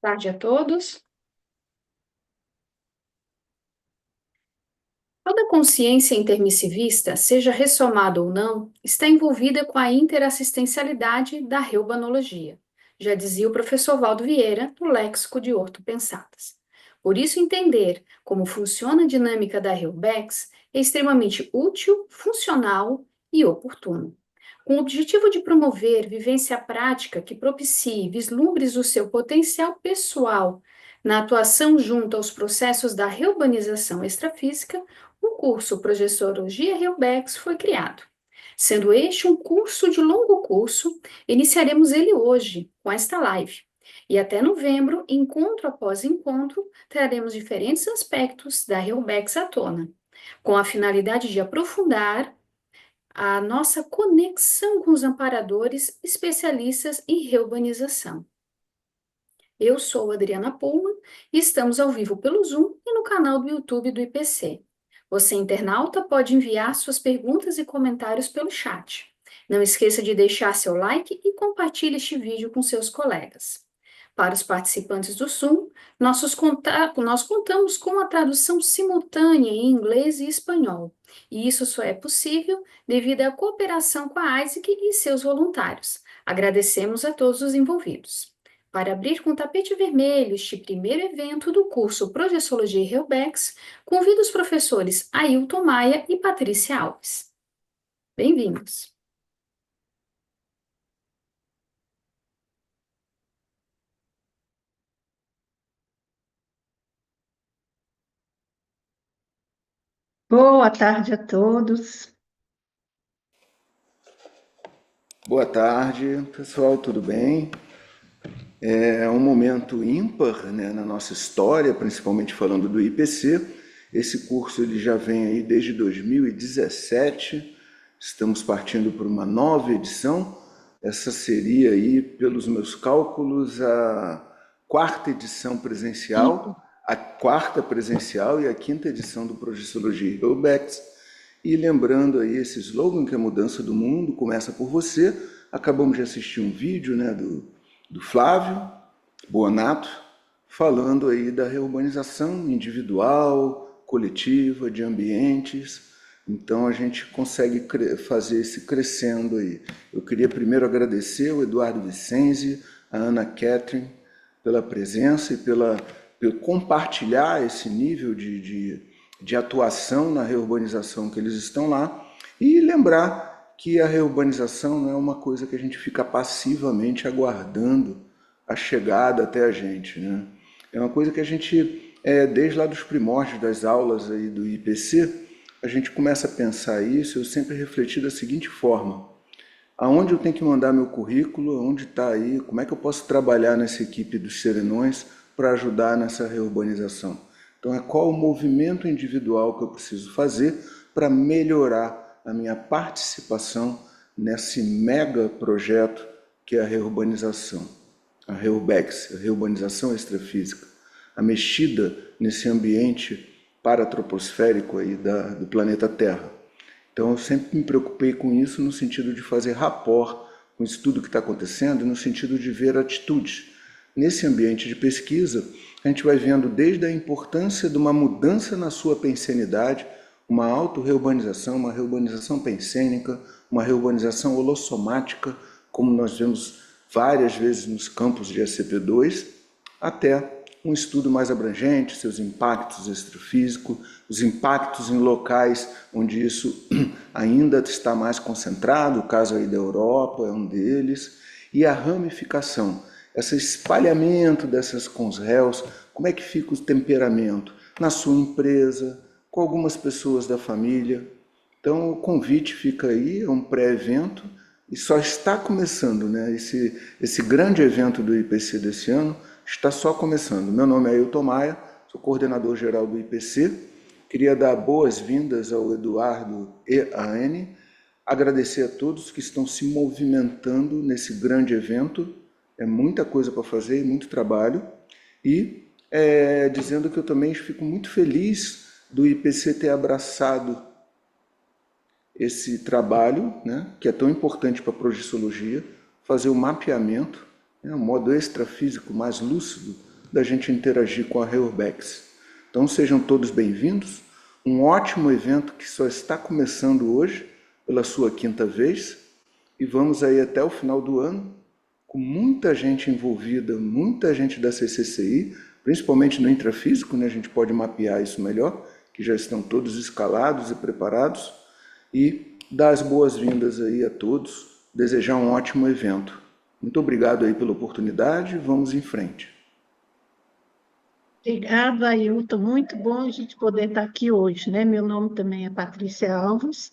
Tarde a todos. Toda consciência intermissivista, seja ressomada ou não, está envolvida com a interassistencialidade da reumanologia, já dizia o professor Valdo Vieira no Léxico de Ortopensadas. Por isso, entender como funciona a dinâmica da Reubex é extremamente útil, funcional e oportuno. Com o objetivo de promover vivência prática que propicie vislumbres do seu potencial pessoal na atuação junto aos processos da reurbanização extrafísica, o curso Projeciologia Reubex foi criado. Sendo este um curso de longo curso, iniciaremos ele hoje, com esta live. E até novembro, encontro após encontro, traremos diferentes aspectos da Reubex à tona, com a finalidade de aprofundar a nossa conexão com os amparadores especialistas em reurbanização. Eu sou Adriana Pullman e estamos ao vivo pelo Zoom e no canal do YouTube do IPC. Você, internauta, pode enviar suas perguntas e comentários pelo chat. Não esqueça de deixar seu like e compartilhe este vídeo com seus colegas. Para os participantes do Zoom, nós contamos com a tradução simultânea em inglês e espanhol, e isso só é possível devido à cooperação com a ISIC e seus voluntários. Agradecemos a todos os envolvidos. Para abrir com tapete vermelho este primeiro evento do curso Projeciologia Reubex, convido os professores Ailton Maia e Patrícia Alves. Bem-vindos! Boa tarde a todos. Boa tarde, pessoal, tudo bem? É um momento ímpar, né, na nossa história, principalmente falando do IPC. Esse curso ele já vem aí desde 2017, estamos partindo para uma nova edição. Essa seria aí, pelos meus cálculos, a quarta edição presencial, a quarta presencial e a quinta edição do Projeciologia Reubex. E lembrando aí esse slogan que a mudança do mundo começa por você. Acabamos de assistir um vídeo, né, do Flávio Bonato, falando aí da reurbanização individual, coletiva, de ambientes. Então a gente consegue fazer esse crescendo aí. Eu queria primeiro agradecer o Eduardo Vicenzi, a Ana Catherine, pela presença e pelo compartilhar esse nível de atuação na reurbanização que eles estão lá, e lembrar que a reurbanização não é uma coisa que a gente fica passivamente aguardando a chegada até a gente, né? É uma coisa que a gente, desde lá dos primórdios das aulas aí do IPC, a gente começa a pensar isso. Eu sempre refleti da seguinte forma: aonde eu tenho que mandar meu currículo, onde está aí, como é que eu posso trabalhar nessa equipe dos Serenões para ajudar nessa reurbanização? Então, qual o movimento individual que eu preciso fazer para melhorar a minha participação nesse mega projeto que é a reurbanização, a Reubex, a reurbanização extrafísica, a mexida nesse ambiente paratroposférico aí do planeta Terra. Então, eu sempre me preocupei com isso no sentido de fazer rapport com isso tudo que está acontecendo, no sentido de ver atitudes. Nesse ambiente de pesquisa, a gente vai vendo desde a importância de uma mudança na sua pensenidade, uma auto-reurbanização, uma reurbanização pensênica, uma reurbanização holossomática, como nós vemos várias vezes nos campos de SCP-2, até um estudo mais abrangente, seus impactos extrafísicos, os impactos em locais onde isso ainda está mais concentrado, o caso aí da Europa é um deles, e a ramificação, esse espalhamento dessas cons-réus, como é que fica o temperamento na sua empresa, com algumas pessoas da família. Então o convite fica aí, é um pré-evento, e só está começando, né? Esse grande evento do IPC desse ano está só começando. Meu nome é Ailton Maia, sou coordenador geral do IPC. Queria dar boas-vindas ao Eduardo e à Anne, agradecer a todos que estão se movimentando nesse grande evento. É muita coisa para fazer, muito trabalho. E dizendo que eu também fico muito feliz do IPC ter abraçado esse trabalho, né, que é tão importante para a projeciologia, fazer o mapeamento, né, um modo extrafísico mais lúcido da gente interagir com a Reurbex. Então sejam todos bem-vindos. Um ótimo evento que só está começando hoje, pela sua quinta vez, e vamos aí até o final do ano, com muita gente envolvida, muita gente da CCCI, principalmente no intrafísico, né? A gente pode mapear isso melhor, que já estão todos escalados e preparados, e dar as boas-vindas aí a todos, desejar um ótimo evento. Muito obrigado aí pela oportunidade, vamos em frente. Obrigada, Ailton. Muito bom a gente poder estar aqui hoje, né? Meu nome também é Patrícia Alves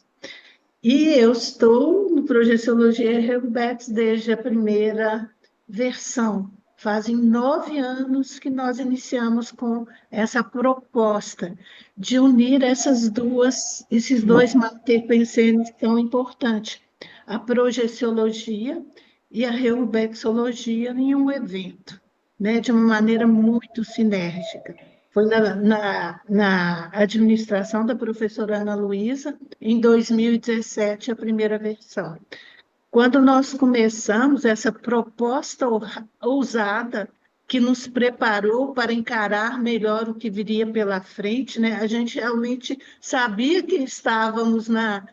e eu estou no Projeciologia Reubets desde a primeira versão. Fazem 9 anos que nós iniciamos com essa proposta de unir esses dois mater-pensenes tão importantes, a projeciologia e a reubexologia em um evento, né, de uma maneira muito sinérgica. Foi na administração da professora Ana Luísa, em 2017, a primeira versão. Quando nós começamos essa proposta ousada, que nos preparou para encarar melhor o que viria pela frente, né? A gente realmente sabia que estávamos na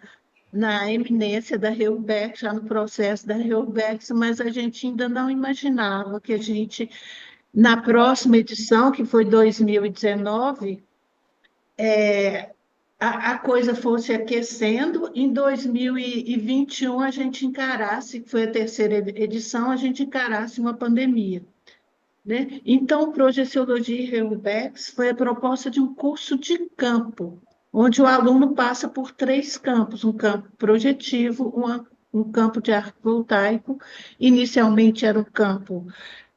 eminência da Reubex, já no processo da Reubex, mas a gente ainda não imaginava que a gente, na próxima edição, que foi 2019, a coisa fosse aquecendo. Em 2021, a gente encarasse, que foi a terceira edição, a gente encarasse uma pandemia, né? Então, o Projeciologia e Reubex foi a proposta de um curso de campo, onde o aluno passa por 3 campos: um campo projetivo, um campo de arco voltaico. Inicialmente era um campo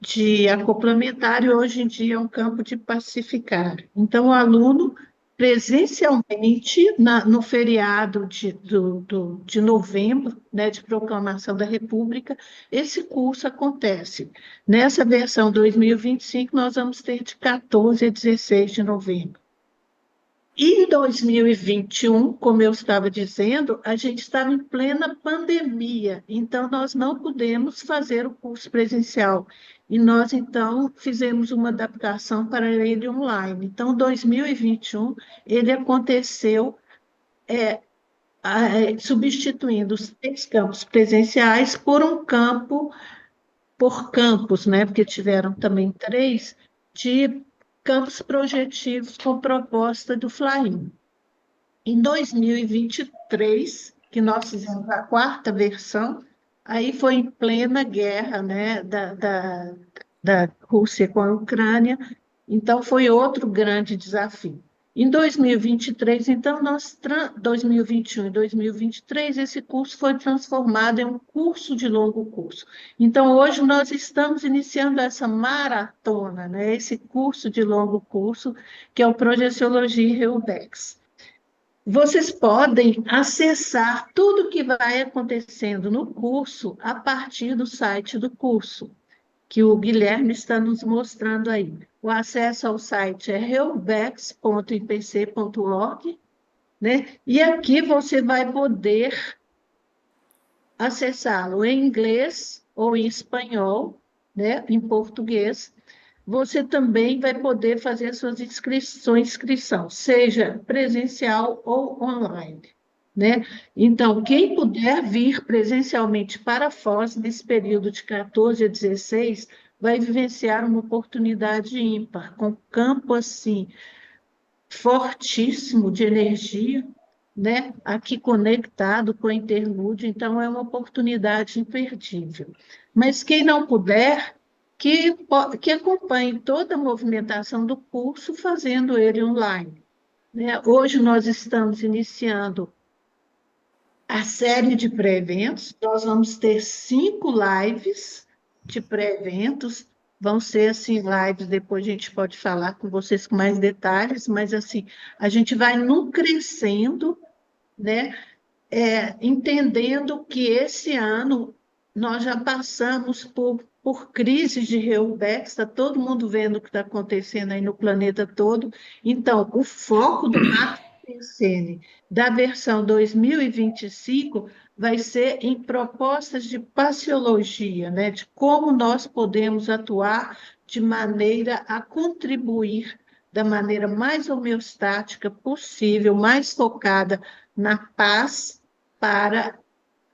de acoplamentar e hoje em dia é um campo de pacificar. Então, o aluno, presencialmente, no feriado de novembro, né, de proclamação da República, esse curso acontece. Nessa versão 2025, nós vamos ter de 14 a 16 de novembro. E em 2021, como eu estava dizendo, a gente estava em plena pandemia, então nós não pudemos fazer o curso presencial. E nós, então, fizemos uma adaptação para ele online. Então, 2021, ele aconteceu substituindo os 3 campos presenciais por um campo por campos, né? Porque tiveram também 3 de campos projetivos com proposta do Flaim. Em 2023, que nós fizemos a 4ª versão, aí foi em plena guerra, né, da Rússia com a Ucrânia, então foi outro grande desafio. Em 2023, então, 2021 e 2023, esse curso foi transformado em um curso de longo curso. Então, hoje nós estamos iniciando essa maratona, né, esse curso de longo curso, que é o Projeciologia Reubex. Vocês podem acessar tudo o que vai acontecendo no curso a partir do site do curso, que o Guilherme está nos mostrando aí. O acesso ao site é reubex.ipc.org, né? E aqui você vai poder acessá-lo em inglês ou em espanhol, né? Em português. Você também vai poder fazer suas inscrição, seja presencial ou online, né? Então, quem puder vir presencialmente para Foz nesse período de 14 a 16, vai vivenciar uma oportunidade ímpar, com campo assim fortíssimo de energia, né? Aqui conectado com o interlúdio, então é uma oportunidade imperdível. Mas quem não puder, que acompanhe toda a movimentação do curso, fazendo ele online, né? Hoje nós estamos iniciando a série de pré-eventos, nós vamos ter 5 lives de pré-eventos, vão ser assim, lives, depois a gente pode falar com vocês com mais detalhes, mas assim, a gente vai no crescendo, né? Entendendo que esse ano nós já passamos por crises de Reubex, está todo mundo vendo o que está acontecendo aí no planeta todo. Então, o foco do MAP-PCN da versão 2025 vai ser em propostas de paciologia, né, de como nós podemos atuar de maneira a contribuir da maneira mais homeostática possível, mais focada na paz, para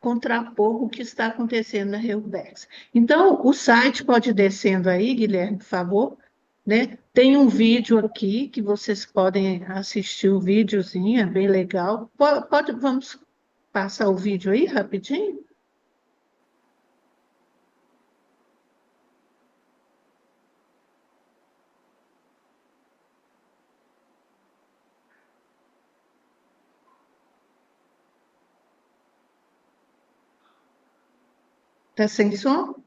contrapor o que está acontecendo na Reubex. Então, o site pode ir descendo aí, Guilherme, por favor, né? Tem um vídeo aqui que vocês podem assistir o videozinho, é bem legal. Vamos passar o vídeo aí rapidinho? Está sem som?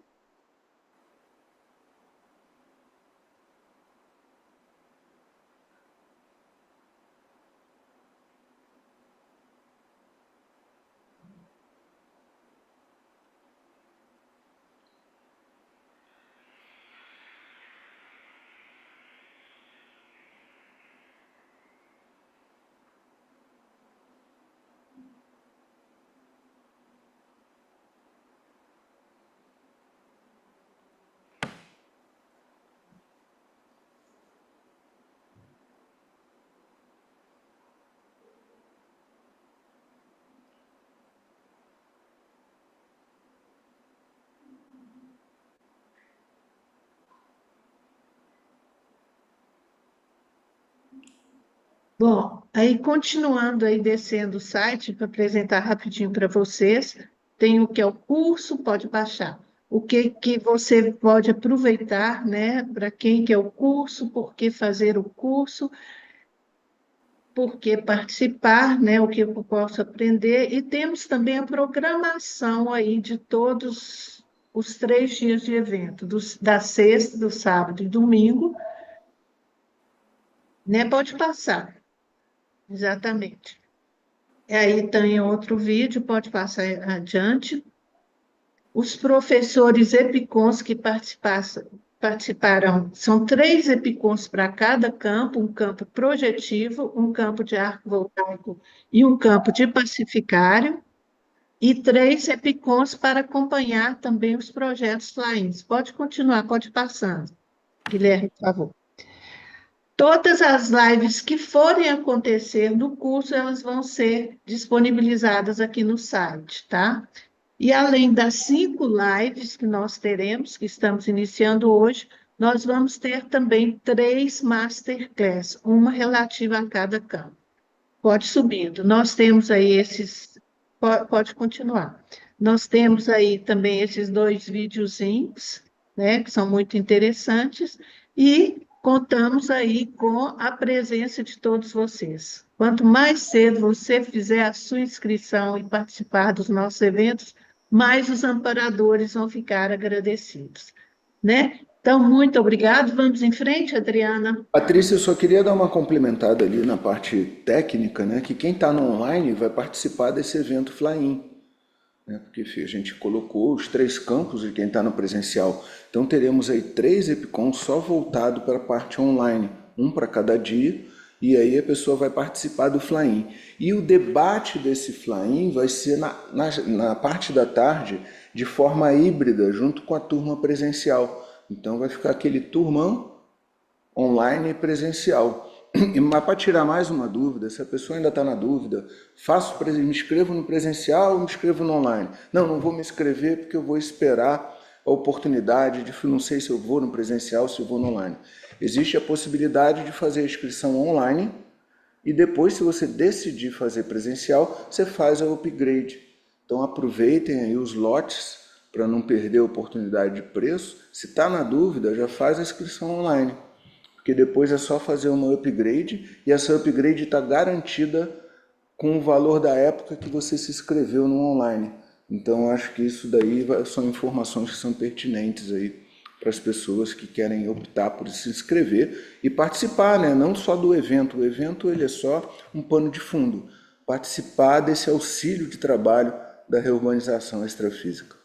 Bom, aí continuando aí descendo o site para apresentar rapidinho para vocês, tem o que é o curso, pode baixar. O que você pode aproveitar, né? Para quem quer o curso, por que fazer o curso, por que participar, né? O que eu posso aprender. E temos também a programação aí de todos os 3 dias de evento, da sexta, do sábado e domingo, né? Pode passar, exatamente. Aí tem outro vídeo, pode passar adiante. Os professores EPICONs que participarão, são 3 EPICONs para cada campo, um campo projetivo, um campo de arco voltaico e um campo de pacificário, e 3 EPICONs para acompanhar também os projetos FLAINs. Pode continuar, pode ir passando. Guilherme, por favor. Todas as lives que forem acontecer no curso, elas vão ser disponibilizadas aqui no site, tá? E além das 5 lives que nós teremos, que estamos iniciando hoje, nós vamos ter também 3 masterclass, uma relativa a cada campo. Pode subindo. Nós temos aí esses... Pode continuar. Nós temos aí também esses 2 videozinhos, né, que são muito interessantes, e contamos aí com a presença de todos vocês. Quanto mais cedo você fizer a sua inscrição e participar dos nossos eventos, mais os amparadores vão ficar agradecidos, né? Então, muito obrigado. Vamos em frente, Adriana. Patrícia, eu só queria dar uma complementada ali na parte técnica, né? Que quem está no online vai participar desse evento Fly-In, né? Porque a gente colocou os 3 campos de quem está no presencial. Então teremos aí 3 EPICONs só voltado para a parte online, um para cada dia, e aí a pessoa vai participar do Fly-In. E o debate desse Fly-In vai ser na parte da tarde, de forma híbrida, junto com a turma presencial. Então vai ficar aquele turmão online e presencial. Mas para tirar mais uma dúvida, se a pessoa ainda está na dúvida, me inscrevo no presencial ou me inscrevo no online? Não, não vou me inscrever porque eu vou esperar a oportunidade de, não sei se eu vou no presencial, se eu vou no online. Existe a possibilidade de fazer a inscrição online e depois, se você decidir fazer presencial, você faz a upgrade. Então aproveitem aí os lotes para não perder a oportunidade de preço. Se está na dúvida, já faz a inscrição online, porque depois é só fazer uma upgrade e essa upgrade está garantida com o valor da época que você se inscreveu no online. Então acho que isso daí são informações que são pertinentes aí para as pessoas que querem optar por se inscrever e participar, né? Não só do evento. O evento ele é só um pano de fundo. Participar desse auxílio de trabalho da reurbanização extrafísica.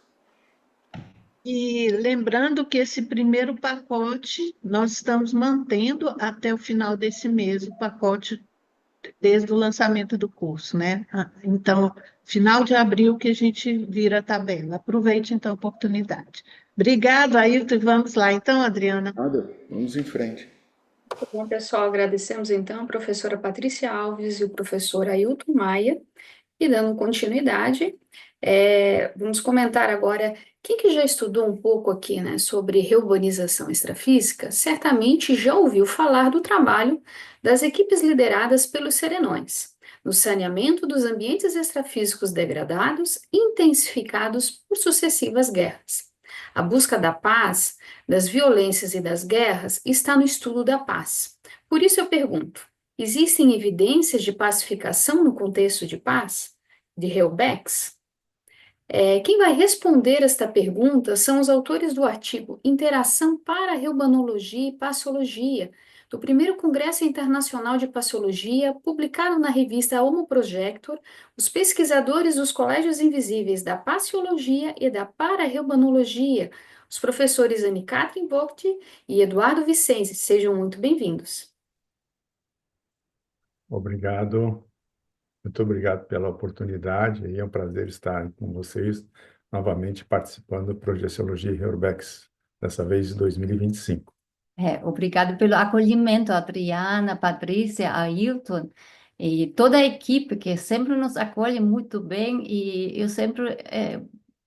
E lembrando que esse primeiro pacote nós estamos mantendo até o final desse mês, o pacote desde o lançamento do curso, né? Então, final de abril que a gente vira a tabela. Aproveite, então, a oportunidade. Obrigada, Ailton, e vamos lá. Então, Adriana. Nada, vamos em frente. Bom, pessoal, agradecemos então a professora Patrícia Alves e o professor Ailton Maia. E dando continuidade, vamos comentar agora, quem que já estudou um pouco aqui, né, sobre reurbanização extrafísica, certamente já ouviu falar do trabalho das equipes lideradas pelos serenões, no saneamento dos ambientes extrafísicos degradados, intensificados por sucessivas guerras. A busca da paz, das violências e das guerras está no estudo da paz. Por isso eu pergunto, existem evidências de pacificação no contexto de paz? De Heubex? Quem vai responder esta pergunta são os autores do artigo Interação para a Reumanologia e Paciologia, do primeiro Congresso Internacional de Paciologia, publicado na revista Homo Projector, os pesquisadores dos Colégios Invisíveis da Paciologia e da Para-Reumanologia, os professores Anne-Catherine Vogt e Eduardo Vicenzi. Sejam muito bem-vindos. Obrigado, muito obrigado pela oportunidade. É um prazer estar com vocês novamente participando do Projeciologia e Urbex, dessa vez de 2025. Obrigado pelo acolhimento, Adriana, Patrícia, Ailton e toda a equipe que sempre nos acolhe muito bem e eu sempre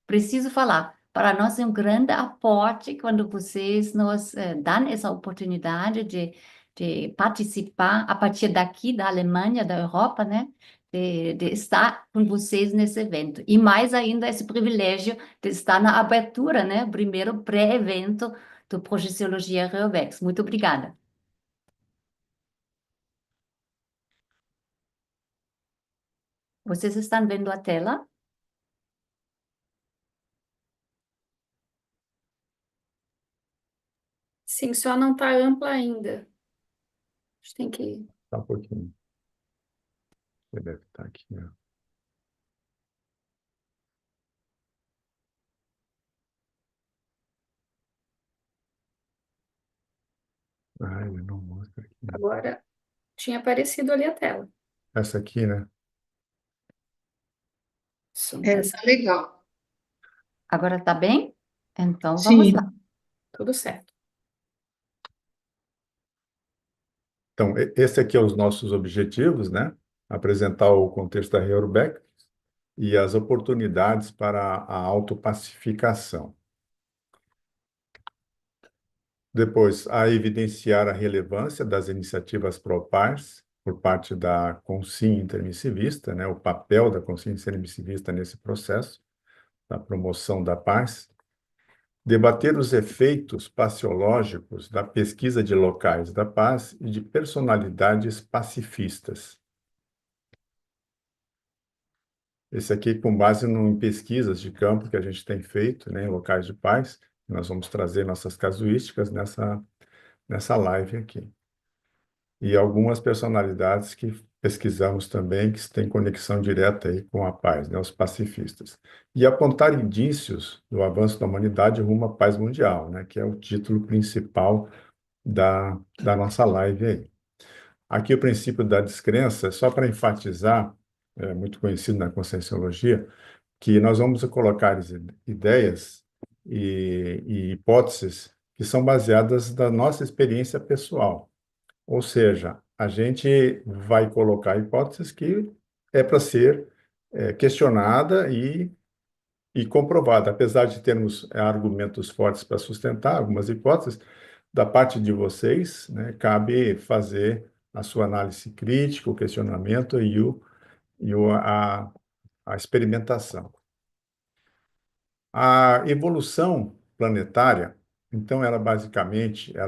preciso falar, para nós é um grande aporte quando vocês nos dão essa oportunidade de participar a partir daqui, da Alemanha, da Europa, né? De estar com vocês nesse evento. E mais ainda esse privilégio de estar na abertura, né? O primeiro pré-evento do Projeciologia Reubex. Muito obrigada. Vocês estão vendo a tela? Sim, só não está ampla ainda. A gente tem que... Só um pouquinho. Você deve estar aqui, ó. Ah, ele não mostra aqui. Agora, tinha aparecido ali a tela. Essa aqui, né? Tá legal. Agora está bem? Então vamos Sim. lá. Tudo certo. Então, esse aqui é os nossos objetivos, né? Apresentar o contexto da Reubex e as oportunidades para a autopacificação. Depois, a evidenciar a relevância das iniciativas pró-paz por parte da consciência intermissivista, né, o papel da consciência intermissivista nesse processo, da promoção da paz. Debater os efeitos paciológicos da pesquisa de locais da paz e de personalidades pacifistas. Esse aqui com base em pesquisas de campo que a gente tem feito, né, em locais de paz. Nós vamos trazer nossas casuísticas nessa live aqui. E algumas personalidades que pesquisamos também, que têm conexão direta aí com a paz, né, os pacifistas. E apontar indícios do avanço da humanidade rumo à paz mundial, né, que é o título principal da nossa live aí. Aqui o princípio da descrença, só para enfatizar, é muito conhecido na conscienciologia, que nós vamos colocar ideias e hipóteses que são baseadas na nossa experiência pessoal. Ou seja, a gente vai colocar hipóteses que é para ser questionada e comprovada. Apesar de termos argumentos fortes para sustentar algumas hipóteses, da parte de vocês, né, cabe fazer a sua análise crítica, o questionamento a experimentação. A evolução planetária, então, ela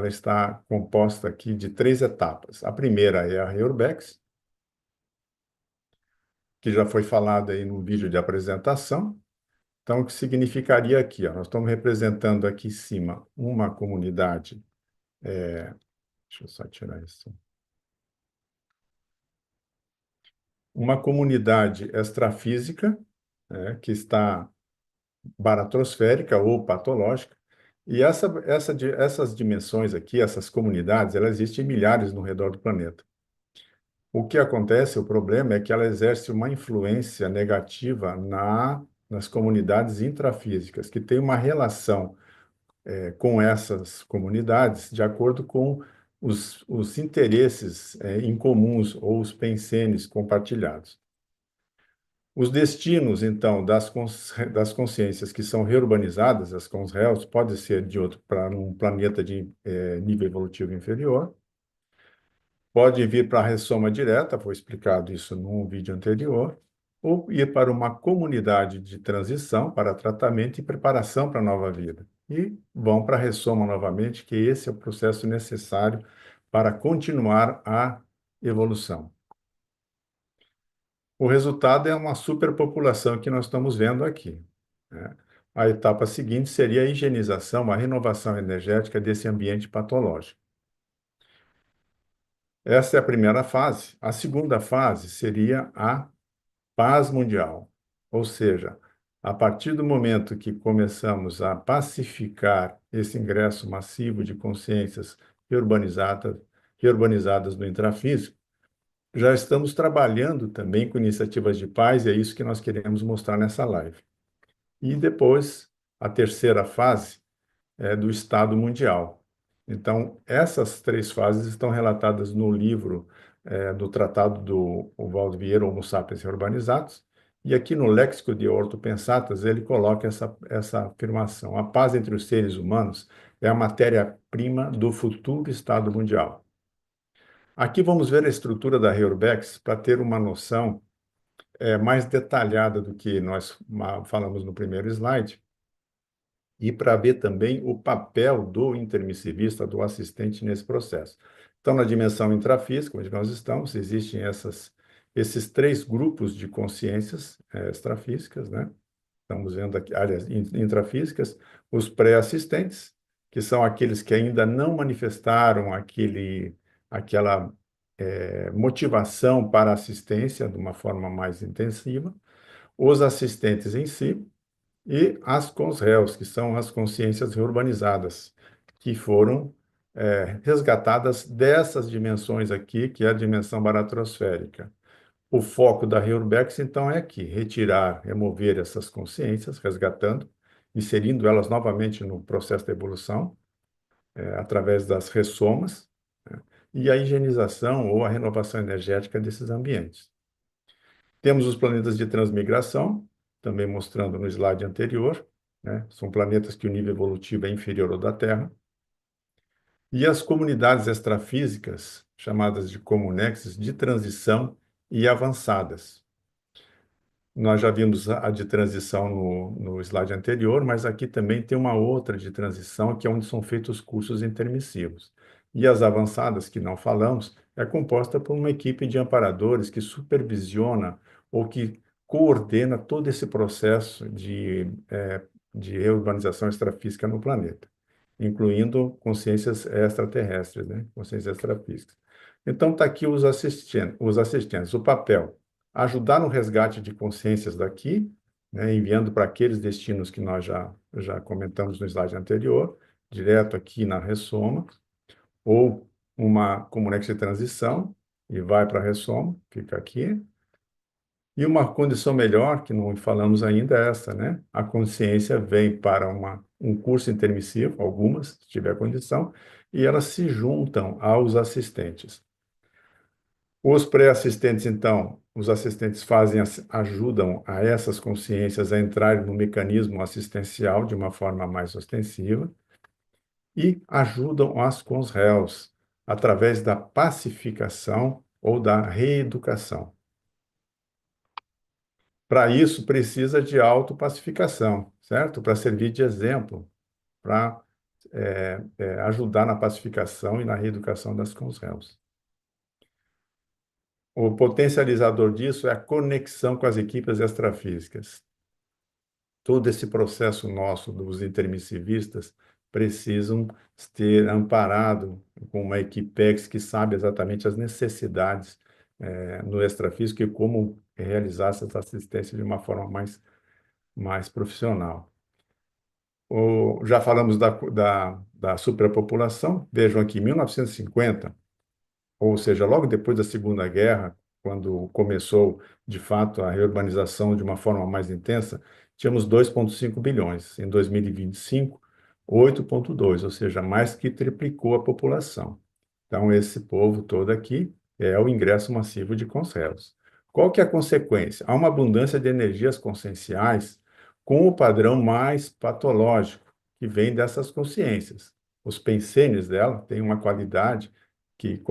está composta aqui de 3 etapas. A primeira é a Reubex, que já foi falada aí no vídeo de apresentação. Então, o que significaria aqui? Ó, nós estamos representando aqui em cima uma comunidade. Deixa eu só tirar isso. Uma comunidade extrafísica, que está baratrosférica ou patológica. E essas dimensões aqui, essas comunidades, elas existem em milhares no redor do planeta. O que acontece, o problema é que ela exerce uma influência negativa nas comunidades intrafísicas, que tem uma relação com essas comunidades de acordo com os interesses incomuns ou os pensenes compartilhados. Os destinos, então, das consciências que são reurbanizadas, as consréus, pode ser de outro para um planeta de nível evolutivo inferior, pode vir para a ressoma direta, foi explicado isso num vídeo anterior, ou ir para uma comunidade de transição para tratamento e preparação para a nova vida. E vão para a ressoma novamente, que esse é o processo necessário para continuar a evolução. O resultado é uma superpopulação que nós estamos vendo aqui, né? A etapa seguinte seria a higienização, a renovação energética desse ambiente patológico. Essa é a primeira fase. A segunda fase seria a paz mundial, ou seja, a partir do momento que começamos a pacificar esse ingresso massivo de consciências reurbanizadas no intrafísico, já estamos trabalhando também com iniciativas de paz, e é isso que nós queremos mostrar nessa live. E depois, a terceira fase é do estado mundial. Então, essas três fases estão relatadas no livro do Tratado do Valdo Vieira, Homo Sapiens Urbanizados, e aqui no Léxico de Orto Pensatas ele coloca essa afirmação: a paz entre os seres humanos é a matéria-prima do futuro estado mundial. Aqui vamos ver a estrutura da Reurbex para ter uma noção mais detalhada do que nós falamos no primeiro slide, e para ver também o papel do intermissivista, do assistente nesse processo. Então, na dimensão intrafísica, onde nós estamos, existem esses três grupos de consciências extrafísicas, né? Estamos vendo aqui áreas intrafísicas, os pré-assistentes, que são aqueles que ainda não manifestaram aquela motivação para a assistência de uma forma mais intensiva, os assistentes em si, e as consréus, que são as consciências reurbanizadas, que foram resgatadas dessas dimensões aqui, que é a dimensão baratrosférica. O foco da Reurbex, então, é aqui, retirar, remover essas consciências, resgatando, inserindo elas novamente no processo da evolução, através das ressomas, né, e a higienização ou a renovação energética desses ambientes. Temos os planetas de transmigração, também mostrando no slide anterior, né? São planetas que o nível evolutivo é inferior ao da Terra. E as comunidades extrafísicas, chamadas de comunexes, de transição e avançadas. Nós já vimos a de transição no slide anterior, mas aqui também tem uma outra de transição, que é onde são feitos os cursos intermissivos. E as avançadas, que não falamos, é composta por uma equipe de amparadores que supervisiona ou que coordena todo esse processo de reurbanização extrafísica no planeta, incluindo consciências extraterrestres, né? Consciências extrafísicas. Então, está aqui os assistentes. O papel: ajudar no resgate de consciências daqui, né, enviando para aqueles destinos que nós já comentamos no slide anterior, direto aqui na ressoma, ou uma comunex de transição, e vai para a ressoma, fica aqui. E uma condição melhor, que não falamos ainda, é essa, né? A consciência vem para um curso intermissivo, algumas, se tiver condição, e elas se juntam aos assistentes. Os pré-assistentes, então, os assistentes ajudam a essas consciências a entrarem no mecanismo assistencial de uma forma mais ostensiva e ajudam as consréus através da pacificação ou da reeducação. Para isso, precisa de autopacificação, certo? Para servir de exemplo, para ajudar na pacificação e na reeducação das consréus. O potencializador disso é a conexão com as equipes extrafísicas. Todo esse processo nosso dos intermissivistas precisam ter amparado com uma equipex que sabe exatamente as necessidades no extrafísico e como realizar essas assistências de uma forma mais profissional. Já falamos da superpopulação. Vejam aqui, em 1950, ou seja, logo depois da Segunda Guerra, quando começou, de fato, a reurbanização de uma forma mais intensa, tínhamos 2,5 bilhões. Em 2025, 8,2, ou seja, mais que triplicou a população. Então, esse povo todo aqui é o ingresso massivo de Conselhos. Qual que é a consequência? Há uma abundância de energias conscienciais com o padrão mais patológico, que vem dessas consciências. Os pensenes dela têm uma qualidade que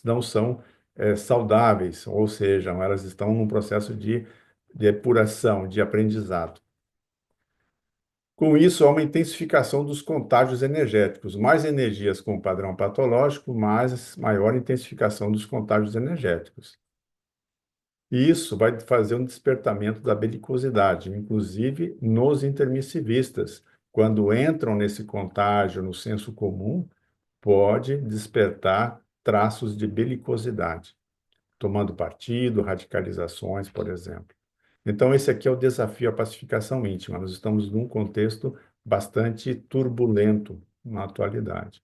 não são saudáveis, ou seja, elas estão num processo de depuração, de aprendizado. Com isso, há uma intensificação dos contágios energéticos. Mais energias com o padrão patológico, maior intensificação dos contágios energéticos. E isso vai fazer um despertamento da belicosidade, inclusive nos intermissivistas. Quando entram nesse contágio, no senso comum, pode despertar traços de belicosidade, tomando partido, radicalizações, por exemplo. Então, esse aqui é o desafio à pacificação íntima. Nós estamos num contexto bastante turbulento na atualidade.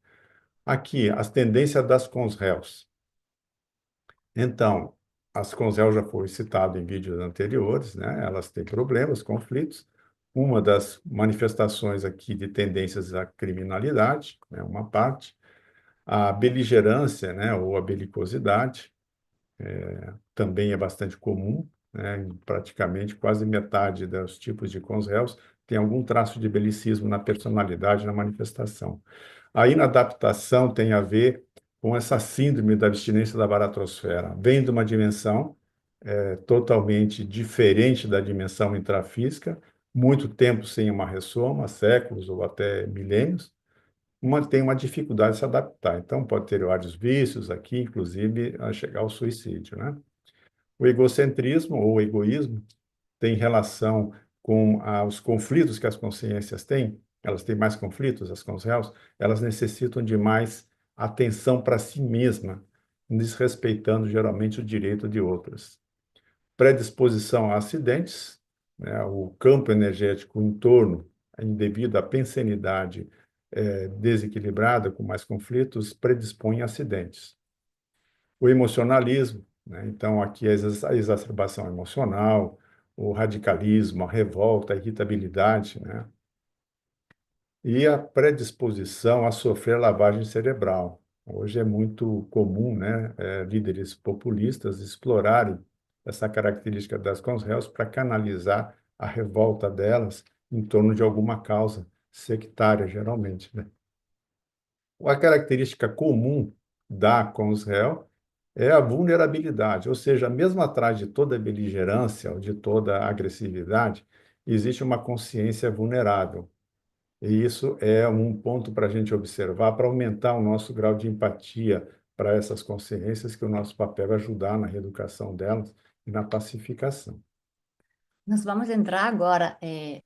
Aqui, as tendências das consréus. Então, as consréus já foi citado em vídeos anteriores, né? Elas têm problemas, conflitos. Uma das manifestações aqui de tendências à criminalidade, né? Uma parte. A beligerância, né? Ou a belicosidade, também é bastante comum, né? Em praticamente quase metade dos tipos de consréus tem algum traço de belicismo na personalidade, na manifestação. A inadaptação tem a ver com essa síndrome da abstinência da baratrosfera. Vem de uma dimensão totalmente diferente da dimensão intrafísica, muito tempo sem uma ressoma, séculos ou até milênios, tem uma dificuldade de se adaptar. Então, pode ter vários vícios aqui, inclusive a chegar ao suicídio, né? O egocentrismo ou egoísmo tem relação com os conflitos que as consciências têm. Elas têm mais conflitos, as consciências, elas necessitam de mais atenção para si mesma, desrespeitando geralmente o direito de outras. Predisposição a acidentes, né? O campo energético em torno, devido à pensenidade desequilibrada, com mais conflitos, predispõe a acidentes. O emocionalismo, né? Então, aqui a exacerbação emocional, o radicalismo, a revolta, a irritabilidade, né? E a predisposição a sofrer lavagem cerebral. Hoje é muito comum, né, líderes populistas explorarem essa característica das consréus para canalizar a revolta delas em torno de alguma causa sectária, geralmente, né? A característica comum da consréu é a vulnerabilidade, ou seja, mesmo atrás de toda beligerância ou de toda agressividade, existe uma consciência vulnerável. E isso é um ponto para a gente observar, para aumentar o nosso grau de empatia para essas consciências, que o nosso papel é ajudar na reeducação delas e na pacificação. Nós vamos entrar agora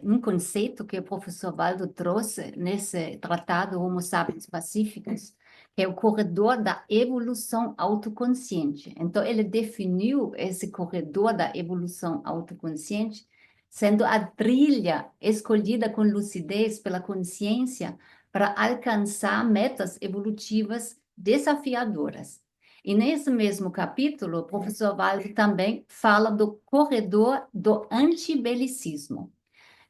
num conceito que o professor Waldo trouxe nesse tratado Homo Sapiens Pacíficos, que é o corredor da evolução autoconsciente. Então, ele definiu esse corredor da evolução autoconsciente sendo a trilha escolhida com lucidez pela consciência para alcançar metas evolutivas desafiadoras. E nesse mesmo capítulo, o professor Waldo também fala do corredor do antibelicismo.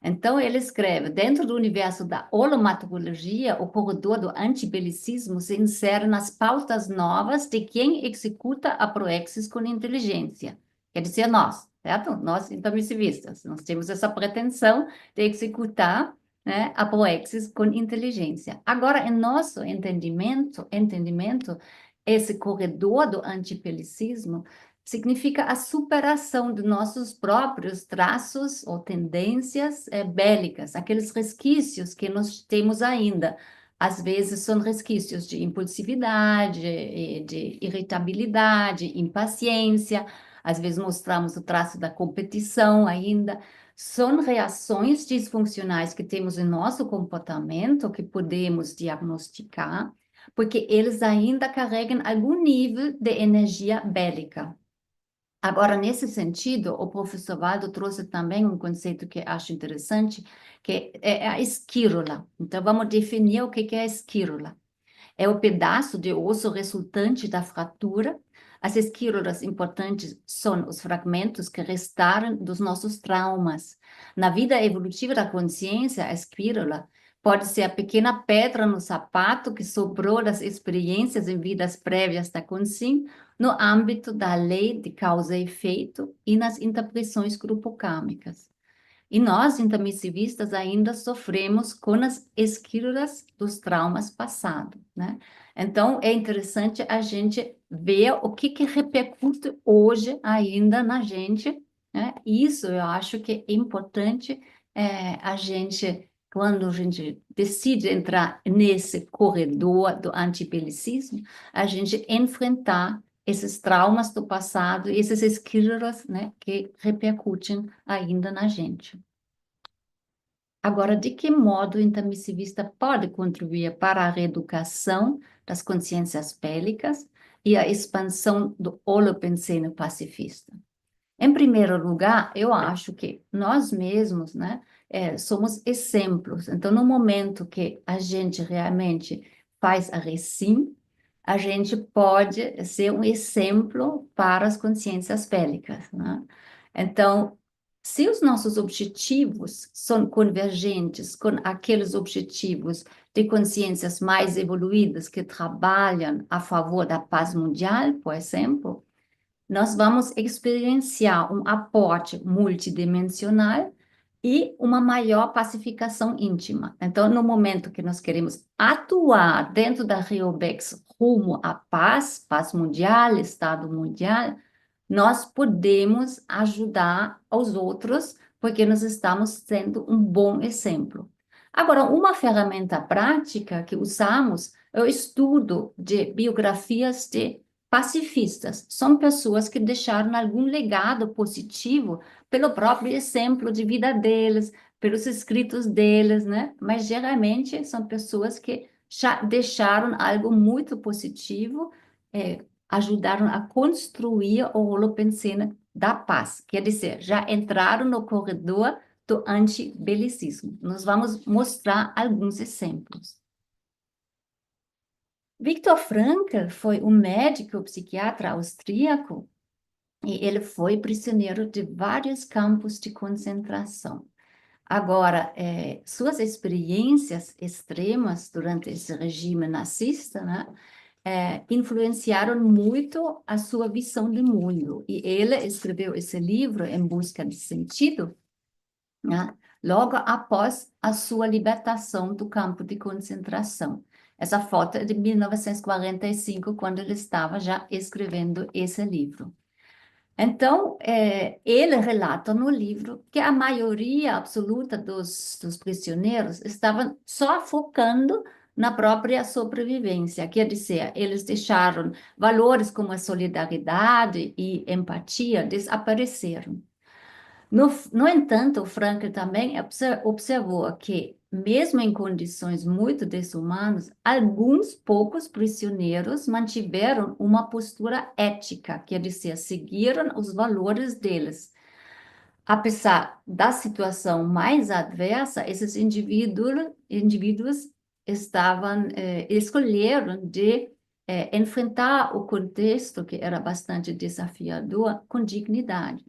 Então, ele escreve, dentro do universo da holomatologia, o corredor do antibelicismo se insere nas pautas novas de quem executa a proexis com inteligência. Quer dizer, nós, certo? Nós, intermissivistas, nós temos essa pretensão de executar, né, a proexis com inteligência. Agora, em nosso entendimento, esse corredor do antibelicismo significa a superação de nossos próprios traços ou tendências bélicas, aqueles resquícios que nós temos ainda. Às vezes são resquícios de impulsividade, de irritabilidade, impaciência, às vezes mostramos o traço da competição ainda. São reações disfuncionais que temos em nosso comportamento que podemos diagnosticar, porque eles ainda carregam algum nível de energia bélica. Agora, nesse sentido, o professor Waldo trouxe também um conceito que acho interessante, que é a esquírola. Então, vamos definir o que é a esquírola. É o pedaço de osso resultante da fratura. As esquírolas importantes são os fragmentos que restaram dos nossos traumas. Na vida evolutiva da consciência, a esquírola pode ser a pequena pedra no sapato que sobrou das experiências em vidas prévias da consciência, no âmbito da lei de causa e efeito e nas interpretações grupocâmicas. E nós, intermissivistas, ainda sofremos com as esquírolas dos traumas passados, né? Então, é interessante a gente ver o que repercute hoje ainda na gente, né? Isso eu acho que é importante a gente, quando a gente decide entrar nesse corredor do antibelicismo, a gente enfrentar esses traumas do passado, esses esquírolas, né, que repercutem ainda na gente. Agora, de que modo o intermissivista pode contribuir para a reeducação das consciências bélicas e a expansão do holopensene pacifista? Em primeiro lugar, eu acho que nós mesmos, né, somos exemplos. Então, no momento que a gente realmente faz a recim, a gente pode ser um exemplo para as consciências bélicas, né? Então, se os nossos objetivos são convergentes com aqueles objetivos de consciências mais evoluídas que trabalham a favor da paz mundial, por exemplo, nós vamos experienciar um aporte multidimensional e uma maior pacificação íntima. Então, no momento que nós queremos atuar dentro da RioBex rumo à paz, paz mundial, Estado mundial, nós podemos ajudar os outros, porque nós estamos sendo um bom exemplo. Agora, uma ferramenta prática que usamos é o estudo de biografias de pacifistas. São pessoas que deixaram algum legado positivo pelo próprio exemplo de vida deles, pelos escritos deles, né? Mas geralmente são pessoas que já deixaram algo muito positivo, ajudaram a construir o holopensene da paz. Quer dizer, já entraram no corredor do antibelicismo. Nós vamos mostrar alguns exemplos. Viktor Frankl foi um médico psiquiatra austríaco e ele foi prisioneiro de vários campos de concentração. Agora, suas experiências extremas durante esse regime nazista, né, influenciaram muito a sua visão de mundo. E ele escreveu esse livro, Em Busca de Sentido, né, logo após a sua libertação do campo de concentração. Essa foto é de 1945, quando ele estava já escrevendo esse livro. Então, ele relata no livro que a maioria absoluta dos prisioneiros estavam só focando na própria sobrevivência, quer dizer, eles deixaram valores como a solidariedade e empatia desapareceram. No entanto, o Frankl também observou que, mesmo em condições muito desumanas, alguns poucos prisioneiros mantiveram uma postura ética, quer dizer, seguiram os valores deles. Apesar da situação mais adversa, esses indivíduos escolheram de enfrentar o contexto, que era bastante desafiador, com dignidade.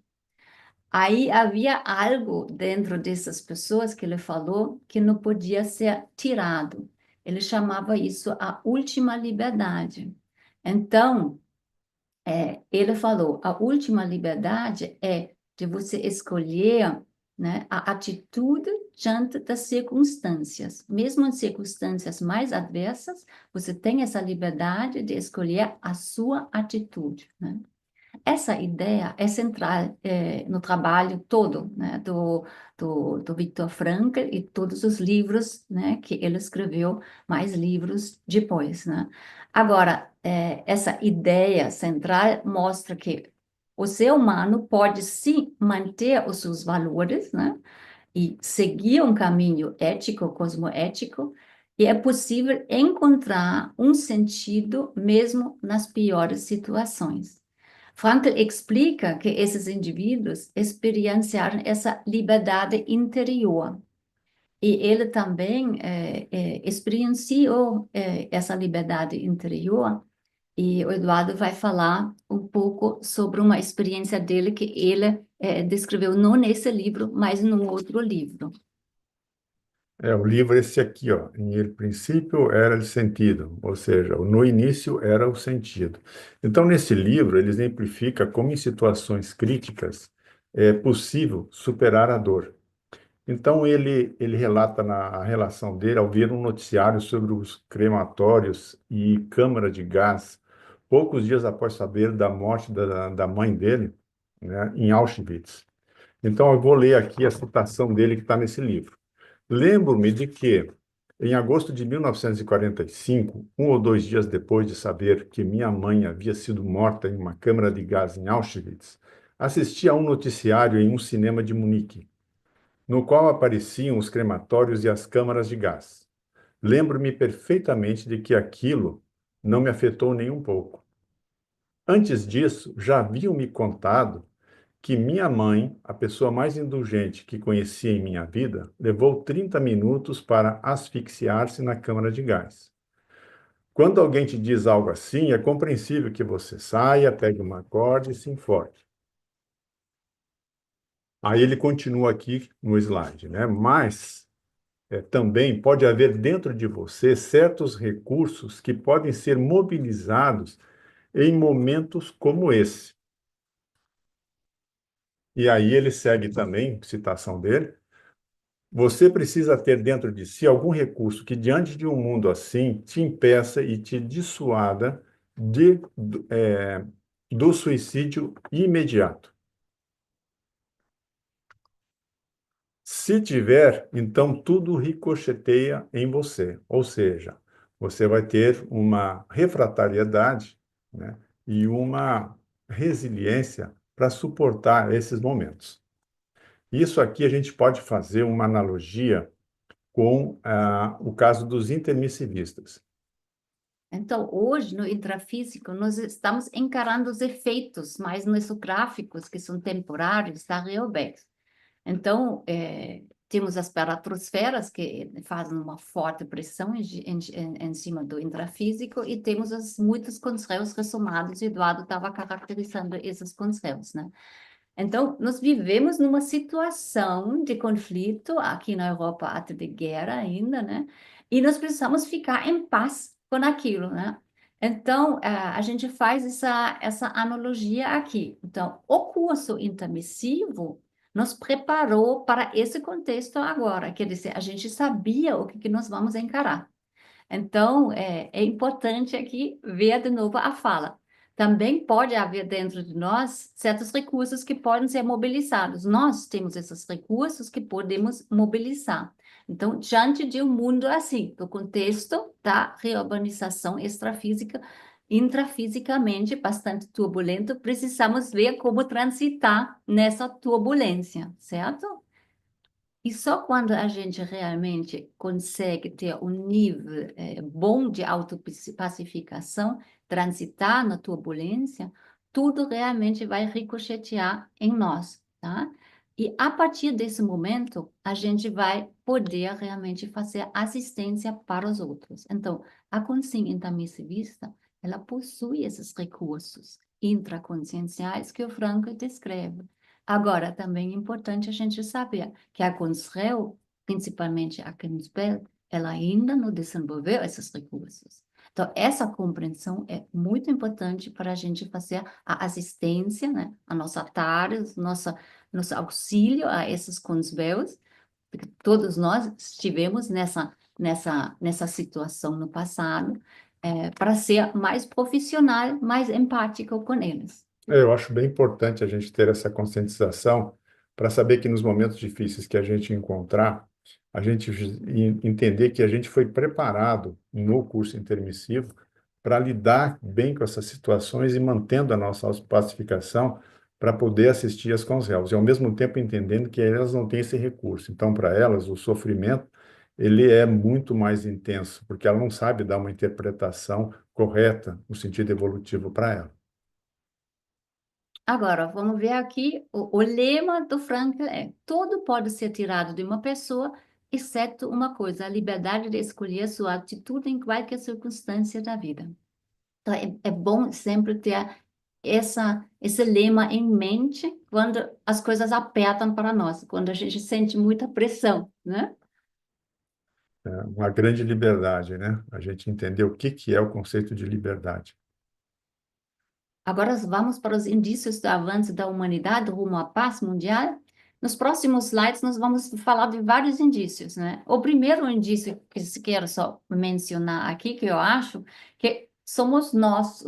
Aí havia algo dentro dessas pessoas que ele falou que não podia ser tirado. Ele chamava isso a última liberdade. Então, ele falou, a última liberdade é de você escolher, né, a atitude diante das circunstâncias. Mesmo em circunstâncias mais adversas, você tem essa liberdade de escolher a sua atitude, né? Essa ideia é central no trabalho todo, né, do Viktor Frankl e todos os livros, né, que ele escreveu, mais livros depois, né? Agora, essa ideia central mostra que o ser humano pode sim manter os seus valores, né, e seguir um caminho ético, cosmoético, e é possível encontrar um sentido mesmo nas piores situações. Frankl explica que esses indivíduos experienciaram essa liberdade interior. E ele também experienciou essa liberdade interior. E o Eduardo vai falar um pouco sobre uma experiência dele que ele descreveu não nesse livro, mas num outro livro. O livro é esse aqui, ó. Em el princípio era o sentido, ou seja, no início era o sentido. Então, nesse livro, ele exemplifica como em situações críticas é possível superar a dor. Então, ele relata a relação dele ao ver um noticiário sobre os crematórios e câmara de gás, poucos dias após saber da morte da mãe dele, né, em Auschwitz. Então, eu vou ler aqui a citação dele que está nesse livro. Lembro-me de que, em agosto de 1945, um ou dois dias depois de saber que minha mãe havia sido morta em uma câmara de gás em Auschwitz, assisti a um noticiário em um cinema de Munique, no qual apareciam os crematórios e as câmaras de gás. Lembro-me perfeitamente de que aquilo não me afetou nem um pouco. Antes disso, já haviam me contado que minha mãe, a pessoa mais indulgente que conheci em minha vida, levou 30 minutos para asfixiar-se na câmara de gás. Quando alguém te diz algo assim, é compreensível que você saia, pegue uma corda e se enforque. Aí ele continua aqui no slide, né? Mas também pode haver dentro de você certos recursos que podem ser mobilizados em momentos como esse. E aí ele segue também, citação dele, você precisa ter dentro de si algum recurso que, diante de um mundo assim, te impeça e te dissuada do suicídio imediato. Se tiver, então tudo ricocheteia em você, ou seja, você vai ter uma refratariedade, né, e uma resiliência para suportar esses momentos. Isso aqui a gente pode fazer uma analogia com o caso dos intermissivistas. Então, hoje, no intrafísico, nós estamos encarando os efeitos mais nosográficos, que são temporários, da Reobex. Então, temos as paratrosferas, que fazem uma forte pressão em cima do intrafísico, e temos muitos conselhos ressomados, e Eduardo estava caracterizando esses conselhos, né? Então, nós vivemos numa situação de conflito, aqui na Europa, até de guerra ainda, né? E nós precisamos ficar em paz com aquilo, né? Então, a gente faz essa analogia aqui. Então, o curso intermissivo nos preparou para esse contexto agora. Quer dizer, a gente sabia o que nós vamos encarar. Então, é importante aqui ver de novo a fala. Também pode haver dentro de nós certos recursos que podem ser mobilizados. Nós temos esses recursos que podemos mobilizar. Então, diante de um mundo assim, do contexto da reurbanização extrafísica, intrafisicamente bastante turbulento, precisamos ver como transitar nessa turbulência, certo? E só quando a gente realmente consegue ter um nível bom de autopacificação, transitar na turbulência, tudo realmente vai ricochetear em nós, tá? E a partir desse momento, a gente vai poder realmente fazer assistência para os outros. Então, a consciência intermissivista, ela possui esses recursos intraconscienciais que o Franco descreve. Agora, também é importante a gente saber que a Conselho, principalmente a Kinsberg, ela ainda não desenvolveu esses recursos. Então, essa compreensão é muito importante para a gente fazer a assistência, né? A nossa TARES, nosso auxílio a esses conselhos, porque todos nós estivemos nessa situação no passado, para ser mais profissional, mais empático com eles. Eu acho bem importante a gente ter essa conscientização para saber que nos momentos difíceis que a gente encontrar, a gente entender que a gente foi preparado no curso intermissivo para lidar bem com essas situações e mantendo a nossa pacificação para poder assistir às conselhos, e ao mesmo tempo entendendo que elas não têm esse recurso. Então, para elas, o sofrimento ele é muito mais intenso, porque ela não sabe dar uma interpretação correta no sentido evolutivo para ela. Agora, vamos ver aqui, o lema do Frankl é: tudo pode ser tirado de uma pessoa, exceto uma coisa, a liberdade de escolher sua atitude em qualquer circunstância da vida. Então, é bom sempre ter esse lema em mente quando as coisas apertam para nós, quando a gente sente muita pressão, né? É uma grande liberdade, né? A gente entender o que é o conceito de liberdade. Agora vamos para os indícios do avanço da humanidade rumo à paz mundial. Nos próximos slides nós vamos falar de vários indícios, né? O primeiro indício que eu quero só mencionar aqui, que eu acho que somos nós,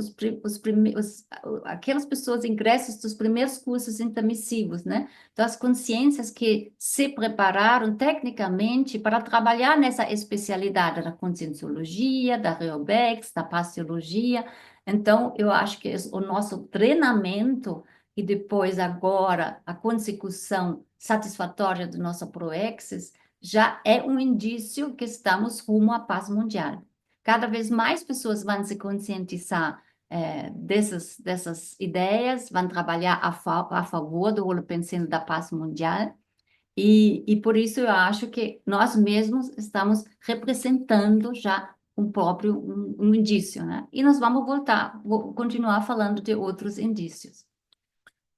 aquelas pessoas ingressos dos primeiros cursos intermissivos, né? Das consciências que se prepararam tecnicamente para trabalhar nessa especialidade da conscienciologia, da Reobex, da paciologia. Então, eu acho que o nosso treinamento e depois agora a consecução satisfatória do nosso ProExis já é um indício que estamos rumo à paz mundial. Cada vez mais pessoas vão se conscientizar dessas ideias, vão trabalhar a favor do holopensene da paz mundial. E por isso eu acho que nós mesmos estamos representando já um indício, né? E nós vamos vou continuar falando de outros indícios.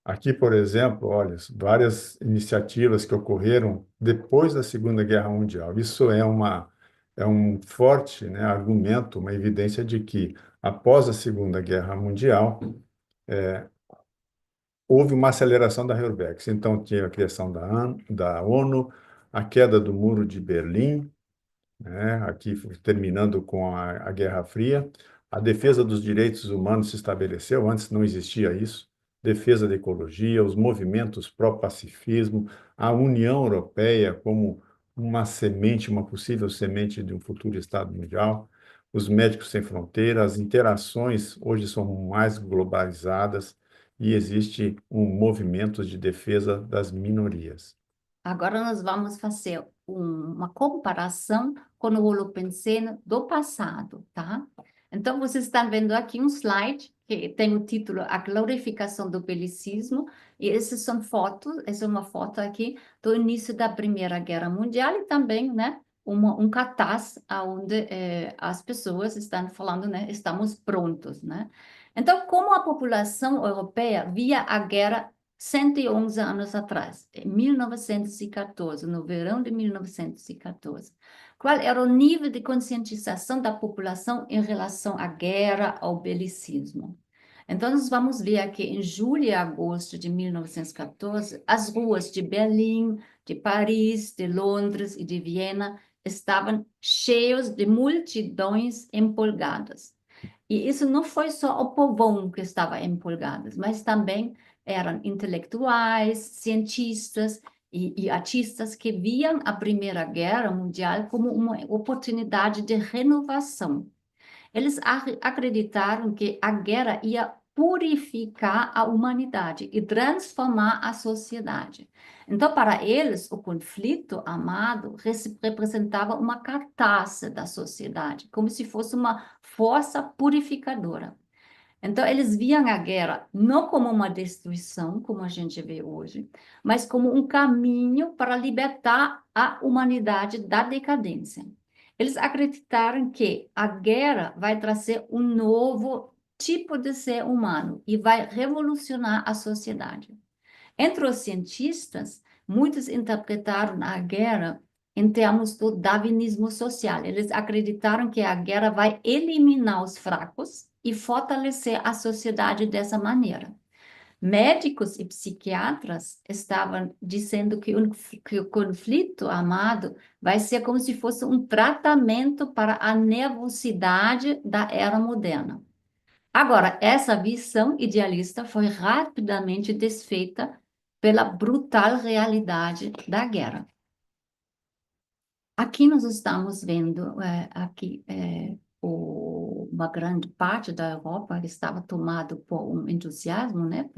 Aqui, por exemplo, olha, várias iniciativas que ocorreram depois da Segunda Guerra Mundial. Isso é um forte, né, argumento, uma evidência de que, após a Segunda Guerra Mundial, houve uma aceleração da Reurbex. Então, tinha a criação da ONU, a queda do Muro de Berlim, né, aqui terminando com a Guerra Fria, a defesa dos direitos humanos se estabeleceu, antes não existia isso, defesa da ecologia, os movimentos pró-pacifismo, a União Europeia como uma semente, uma possível semente de um futuro Estado mundial, os Médicos Sem Fronteiras, as interações hoje são mais globalizadas e existe um movimento de defesa das minorias. Agora nós vamos fazer uma comparação com o holopensene do passado, tá? Então, vocês estão vendo aqui um slide que tem o título A Glorificação do Belicismo, e essas são fotos, essa é uma foto aqui do início da Primeira Guerra Mundial e também, né, um cartaz onde as pessoas estão falando, né, estamos prontos, né? Então, como a população europeia via a guerra 111 anos atrás, em 1914, no verão de 1914. Qual era o nível de conscientização da população em relação à guerra, ao belicismo? Então, nós vamos ver aqui em julho e agosto de 1914, as ruas de Berlim, de Paris, de Londres e de Viena estavam cheias de multidões empolgadas. E isso não foi só o povão que estava empolgado, mas também eram intelectuais, cientistas e artistas que viam a Primeira Guerra Mundial como uma oportunidade de renovação. Eles acreditaram que a guerra ia purificar a humanidade e transformar a sociedade. Então, para eles, o conflito armado representava uma catástrofe da sociedade, como se fosse uma força purificadora. Então, eles viam a guerra não como uma destruição, como a gente vê hoje, mas como um caminho para libertar a humanidade da decadência. Eles acreditaram que a guerra vai trazer um novo tipo de ser humano e vai revolucionar a sociedade. Entre os cientistas, muitos interpretaram a guerra em termos do darwinismo social. Eles acreditaram que a guerra vai eliminar os fracos e fortalecer a sociedade dessa maneira. Médicos e psiquiatras estavam dizendo que o conflito armado vai ser como se fosse um tratamento para a nervosidade da era moderna. Agora, essa visão idealista foi rapidamente desfeita pela brutal realidade da guerra. Aqui nós estamos vendo uma grande parte da Europa que estava tomado por um entusiasmo, né,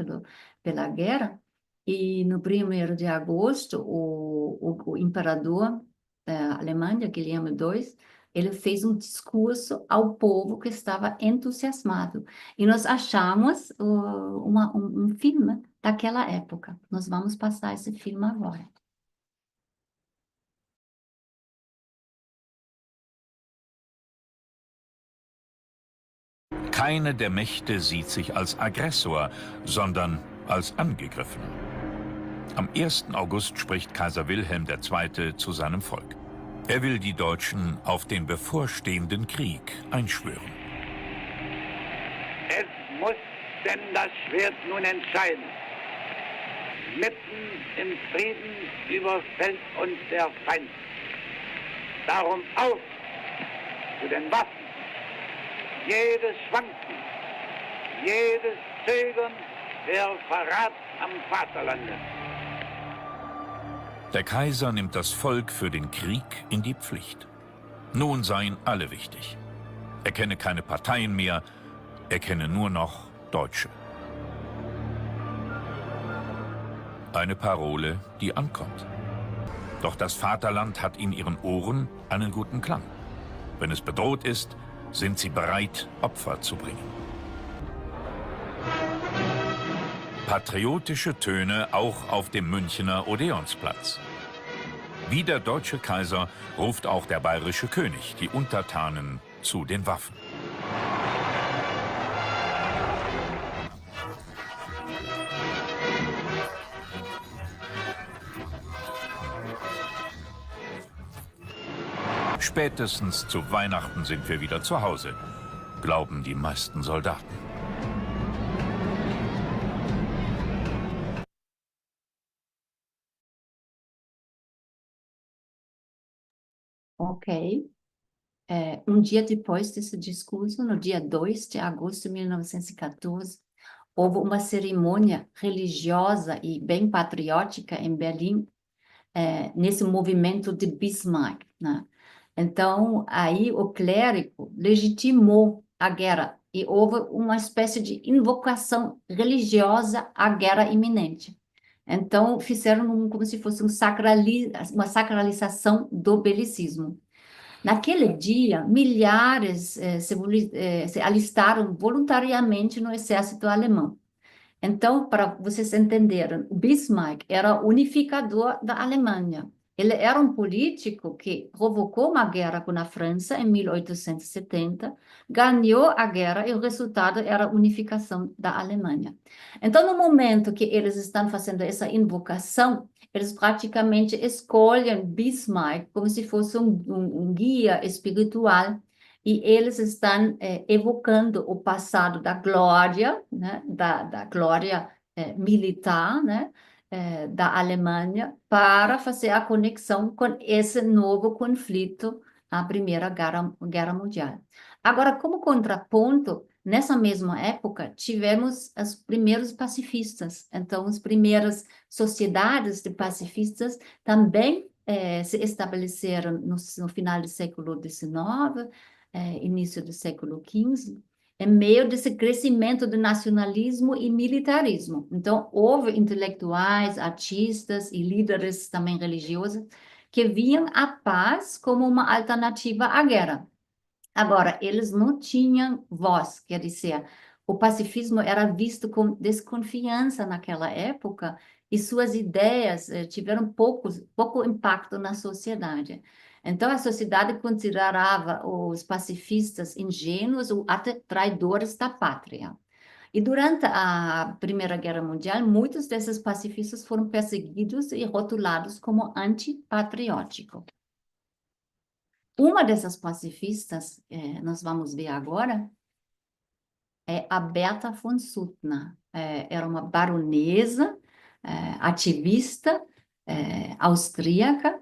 pela guerra, e no 1º de agosto, o imperador da Alemanha, Guilherme II, ele fez um discurso ao povo que estava entusiasmado. E nós achamos um filme daquela época. Nós vamos passar esse filme agora. Keine der Mächte sieht sich als Aggressor, sondern als angegriffen. Am 1. August spricht Kaiser Wilhelm II. Zu seinem Volk. Er will die Deutschen auf den bevorstehenden Krieg einschwören. Es muss denn das Schwert nun entscheiden. Mitten im Frieden überfällt uns der Feind. Darum auf zu den Waffen. Jedes Schwanken, jedes Zögern wäre Verrat am Vaterlande. Der Kaiser nimmt das Volk für den Krieg in die Pflicht. Nun seien alle wichtig. Er kenne keine Parteien mehr, er kenne nur noch Deutsche. Eine Parole, die ankommt. Doch das Vaterland hat in ihren Ohren einen guten Klang. Wenn es bedroht ist, sind sie bereit, Opfer zu bringen. Patriotische Töne auch auf dem Münchener Odeonsplatz. Wie der deutsche Kaiser ruft auch der bayerische König die Untertanen zu den Waffen. Spätestens zu Weihnachten sind wir wieder zu Hause, glauben die meisten Soldaten. Ok. Dia depois desse discurso, no dia 2 de agosto de 1914, houve uma cerimônia religiosa e bem patriótica em Berlim, nesse movimento de Bismarck, né? Então, aí o clérigo legitimou a guerra e houve uma espécie de invocação religiosa à guerra iminente. Então, fizeram como se fosse uma sacralização do belicismo. Naquele dia, milhares se alistaram voluntariamente no exército alemão. Então, para vocês entenderem, Bismarck era unificador da Alemanha. Ele era um político que provocou uma guerra com a França em 1870, ganhou a guerra e o resultado era a unificação da Alemanha. Então, no momento que eles estão fazendo essa invocação, eles praticamente escolhem Bismarck como se fosse um guia espiritual, e eles estão evocando o passado da glória, né, da glória militar, né, da Alemanha, para fazer a conexão com esse novo conflito, a Primeira Guerra Mundial. Agora, como contraponto, nessa mesma época, tivemos os primeiros pacifistas. Então, as primeiras sociedades de pacifistas também se estabeleceram no final do século XIX, início do século XV, em meio desse crescimento do nacionalismo e militarismo. Então, houve intelectuais, artistas e líderes também religiosos que viam a paz como uma alternativa à guerra. Agora, eles não tinham voz, quer dizer, o pacifismo era visto com desconfiança naquela época e suas ideias tiveram pouco impacto na sociedade. Então, a sociedade considerava os pacifistas ingênuos ou até traidores da pátria. E durante a Primeira Guerra Mundial, muitos desses pacifistas foram perseguidos e rotulados como antipatrióticos. Uma dessas pacifistas, nós vamos ver agora, é a Berta von Suttner. Era uma baronesa, ativista, austríaca,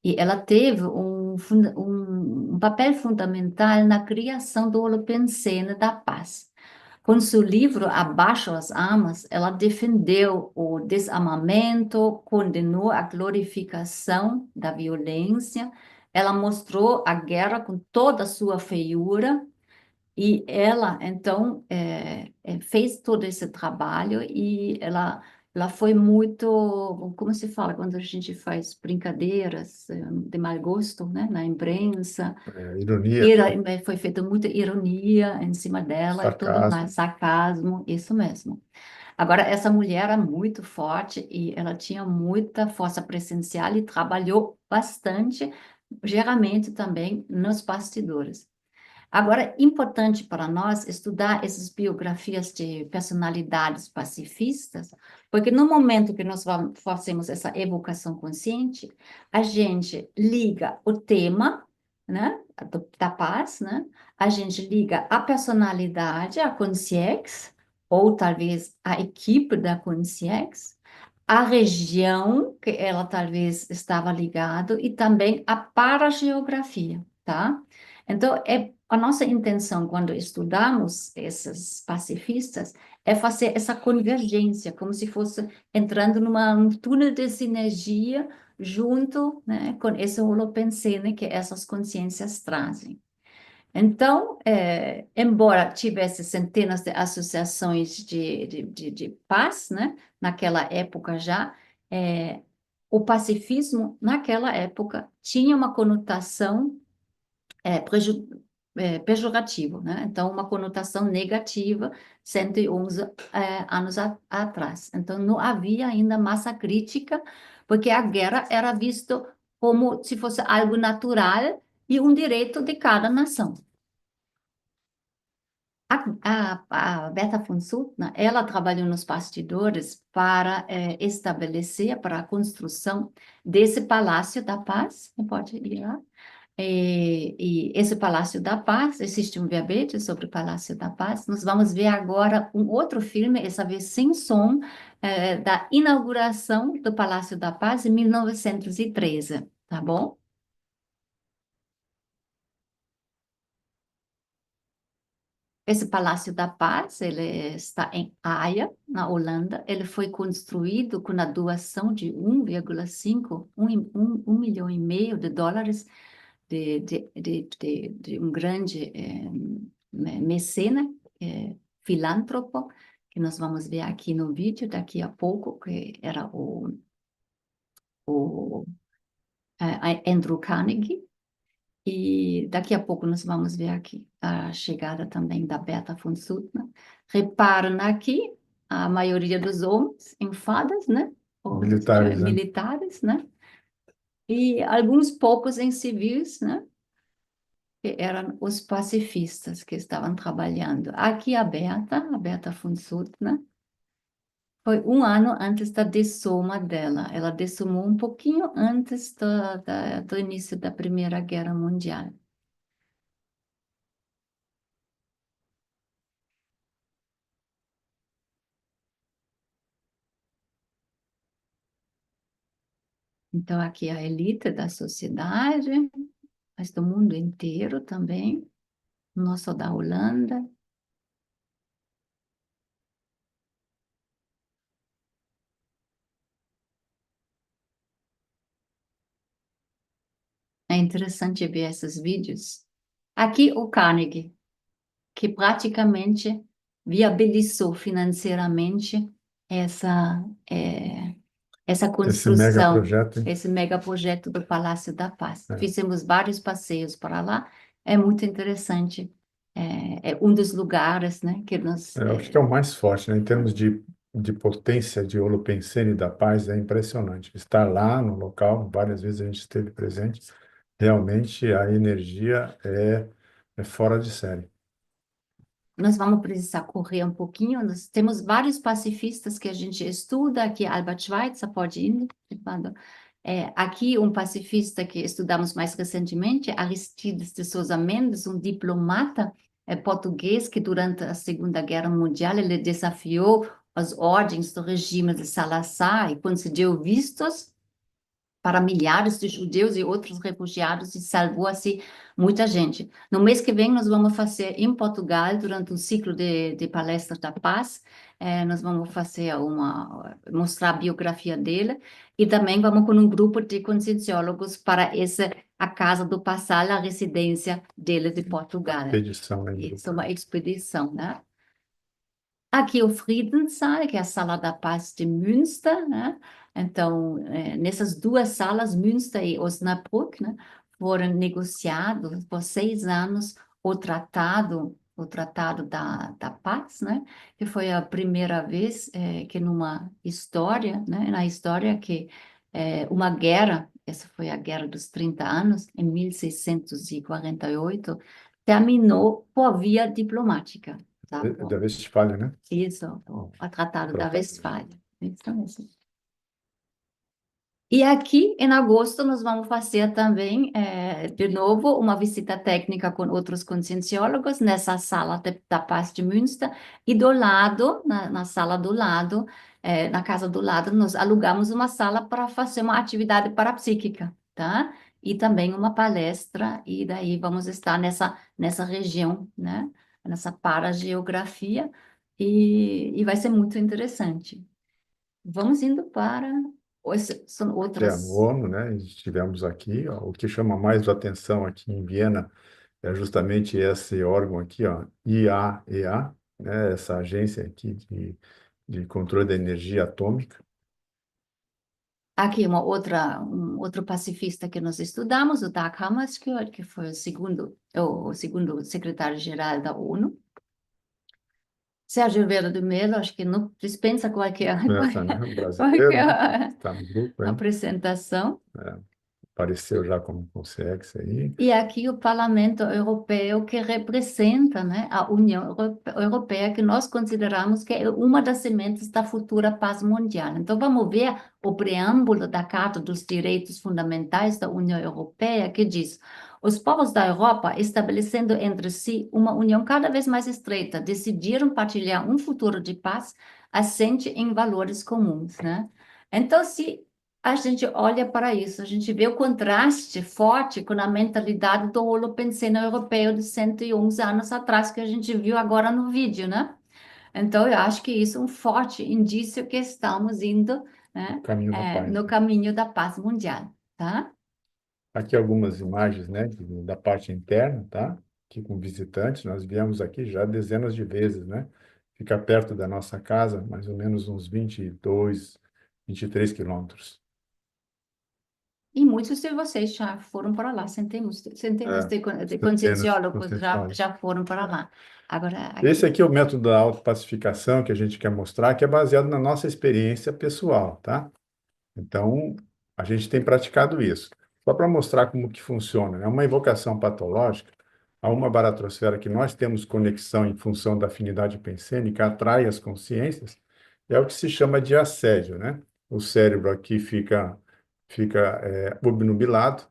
e ela teve um papel fundamental na criação do Holocene da Paz. Com seu livro Abaixo as Armas, ela defendeu o desarmamento, condenou a glorificação da violência, ela mostrou a guerra com toda a sua feiura, e ela, então, fez todo esse trabalho, e ela foi muito, como se fala, quando a gente faz brincadeiras de mau gosto, né, na imprensa. Ironia. Foi feita muita ironia em cima dela, e tudo mais, sarcasmo, isso mesmo. Agora, essa mulher era muito forte, e ela tinha muita força presencial e trabalhou bastante, geralmente também nos bastidores. Agora, importante para nós estudar essas biografias de personalidades pacifistas, porque no momento que nós fazemos essa evocação consciente, a gente liga o tema, né, da paz, né? A gente liga a personalidade, a consciência, ou talvez a equipe da consciência, a região que ela talvez estava ligado e também a parageografia, tá? Então, a nossa intenção quando estudamos esses pacifistas é fazer essa convergência, como se fosse entrando num túnel de sinergia junto, né, com esse holopensene que essas consciências trazem. Então, embora tivesse centenas de associações de paz, né, naquela época já, o pacifismo, naquela época, tinha uma conotação pejorativa, né? Então, uma conotação negativa 111 anos atrás. Então, não havia ainda massa crítica, porque a guerra era visto como se fosse algo natural e um direito de cada nação. A Berta von Suttner, ela trabalhou nos bastidores para estabelecer, para a construção desse Palácio da Paz, você pode ir lá? E esse Palácio da Paz, existe um verbete sobre o Palácio da Paz. Nós vamos ver agora um outro filme, essa vez sem som, da inauguração do Palácio da Paz em 1913, tá bom? Esse Palácio da Paz, ele está em Haia, na Holanda. Ele foi construído com a doação de 1,5, 1 milhão e meio de dólares de um grande mecena, filântropo, que nós vamos ver aqui no vídeo daqui a pouco, que era o Andrew Carnegie. E daqui a pouco nós vamos ver aqui a chegada também da Berta von Suttner. Reparam aqui a maioria dos homens em fadas, né? Militares, né? Militares, né? E alguns poucos em civis, né? Que eram os pacifistas que estavam trabalhando. Aqui a Berta von Suttner, foi um ano antes da dessoma dela. Ela dessomou um pouquinho antes do início da Primeira Guerra Mundial. Então, aqui a elite da sociedade, mas do mundo inteiro também, não só da Holanda. É interessante ver esses vídeos. Aqui o Carnegie, que praticamente viabilizou financeiramente essa construção, esse megaprojeto do Palácio da Paz. Fizemos vários passeios para lá, é muito interessante. É um dos lugares, né, que nós... Eu acho que é o mais forte, né? Em termos de potência de holopensene da paz, é impressionante. Estar lá no local, várias vezes a gente esteve presente, realmente a energia é fora de série. Nós vamos precisar correr um pouquinho. Nós temos vários pacifistas que a gente estuda. Aqui, Albert Schweitzer, pode ir. Aqui, um pacifista que estudamos mais recentemente, Aristides de Sousa Mendes, um diplomata português que, durante a Segunda Guerra Mundial, ele desafiou as ordens do regime de Salazar e concedeu vistos para milhares de judeus e outros refugiados e salvou assim muita gente. No mês que vem nós vamos fazer em Portugal, durante um ciclo de palestras da paz, nós vamos fazer mostrar a biografia dele e também vamos com um grupo de conscienciólogos para a casa do Passal, a residência dele de Portugal. Expedição, né? Isso é uma expedição, né? Aqui o Friedenssaal, que é a Sala da Paz de Münster, né? Então, nessas duas salas, Münster e Osnabrück, né, foram negociados por 6 anos o tratado da paz, né? Que foi a primeira vez que numa história, né? Na história que uma guerra, essa foi a Guerra dos 30 Anos, em 1648, terminou por via diplomática, tá? Da Westfália, né? Isso, o Tratado da Tratado. Westfália. Isso mesmo. E aqui, em agosto, nós vamos fazer também, de novo, uma visita técnica com outros conscienciólogos nessa sala da Paz de Münster. E do lado, na sala do lado, na casa do lado, nós alugamos uma sala para fazer uma atividade parapsíquica, tá? E também uma palestra, e daí vamos estar nessa região, né? Nessa parageografia, e vai ser muito interessante. Vamos indo para... São No outras... ONU, né? Estivemos aqui, ó, o que chama mais atenção aqui em Viena é justamente esse órgão aqui, ó, IAEA, né? Essa agência aqui de controle da energia atômica. Aqui um outro pacifista que nós estudamos, o Dag Hammarskjöld, que foi o segundo secretário-geral da ONU. Sérgio Vieira do Mello, acho que não dispensa qualquer Essa, né? O brasileiro, né? qualquer Está no grupo, hein? apresentação. Apareceu já como consegue isso aí. E aqui o Parlamento Europeu, que representa, né, a União Europeia, que nós consideramos que é uma das sementes da futura paz mundial. Então, vamos ver o preâmbulo da Carta dos Direitos Fundamentais da União Europeia, que diz: os povos da Europa, estabelecendo entre si uma união cada vez mais estreita, decidiram partilhar um futuro de paz assente em valores comuns, né? Então, se a gente olha para isso, a gente vê o contraste forte com a mentalidade do Holopensene europeu de 111 anos atrás, que a gente viu agora no vídeo, né? Então, eu acho que isso é um forte indício que estamos indo, né, Caminho da paz. no caminho da paz mundial, tá? Aqui algumas imagens, né, da parte interna, tá? Aqui com visitantes, nós viemos aqui já dezenas de vezes, né? Fica perto da nossa casa, mais ou menos uns 22, 23 quilômetros. E muitos de vocês já foram para lá, centenas de conscienciólogos já foram para lá. Agora, aqui... Esse aqui é o método da autopacificação que a gente quer mostrar, que é baseado na nossa experiência pessoal, tá? Então, a gente tem praticado isso. Só para mostrar como que funciona, né? Uma invocação patológica, a uma baratrosfera que nós temos conexão em função da afinidade pensênica, atrai as consciências, é o que se chama de assédio, né? O cérebro aqui fica obnubilado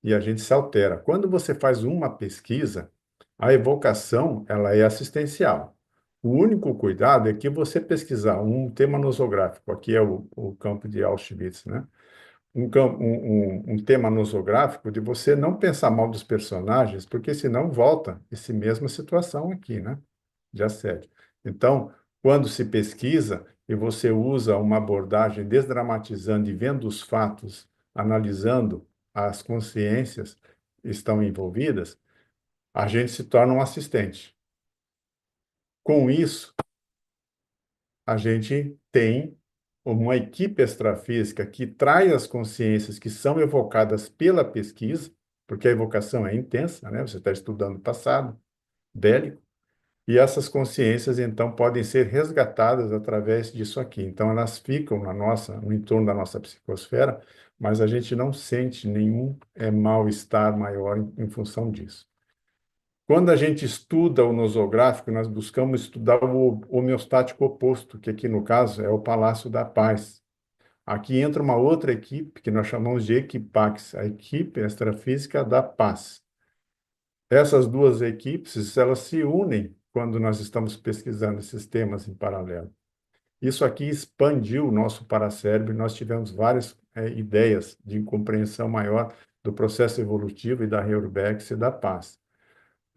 e a gente se altera. Quando você faz uma pesquisa, a evocação ela é assistencial. O único cuidado é que você pesquisar um tema nosográfico, aqui é o campo de Auschwitz, né? Um tema nosográfico de você não pensar mal dos personagens, porque senão volta essa mesma situação aqui, né? De assédio. Então, quando se pesquisa e você usa uma abordagem desdramatizando e vendo os fatos, analisando as consciências que estão envolvidas, a gente se torna um assistente. Com isso, a gente tem uma equipe extrafísica que traz as consciências que são evocadas pela pesquisa, porque a evocação é intensa, né? Você está estudando o passado bélico, e essas consciências, então, podem ser resgatadas através disso aqui. Então, elas ficam no entorno da nossa psicosfera, mas a gente não sente nenhum mal-estar maior em função disso. Quando a gente estuda o nosográfico, nós buscamos estudar o homeostático oposto, que aqui, no caso, é o Palácio da Paz. Aqui entra uma outra equipe, que nós chamamos de Equipax, a equipe extrafísica da paz. Essas duas equipes, elas se unem quando nós estamos pesquisando esses temas em paralelo. Isso aqui expandiu o nosso paracérebro e nós tivemos várias ideias de compreensão maior do processo evolutivo e da Urbex e da paz.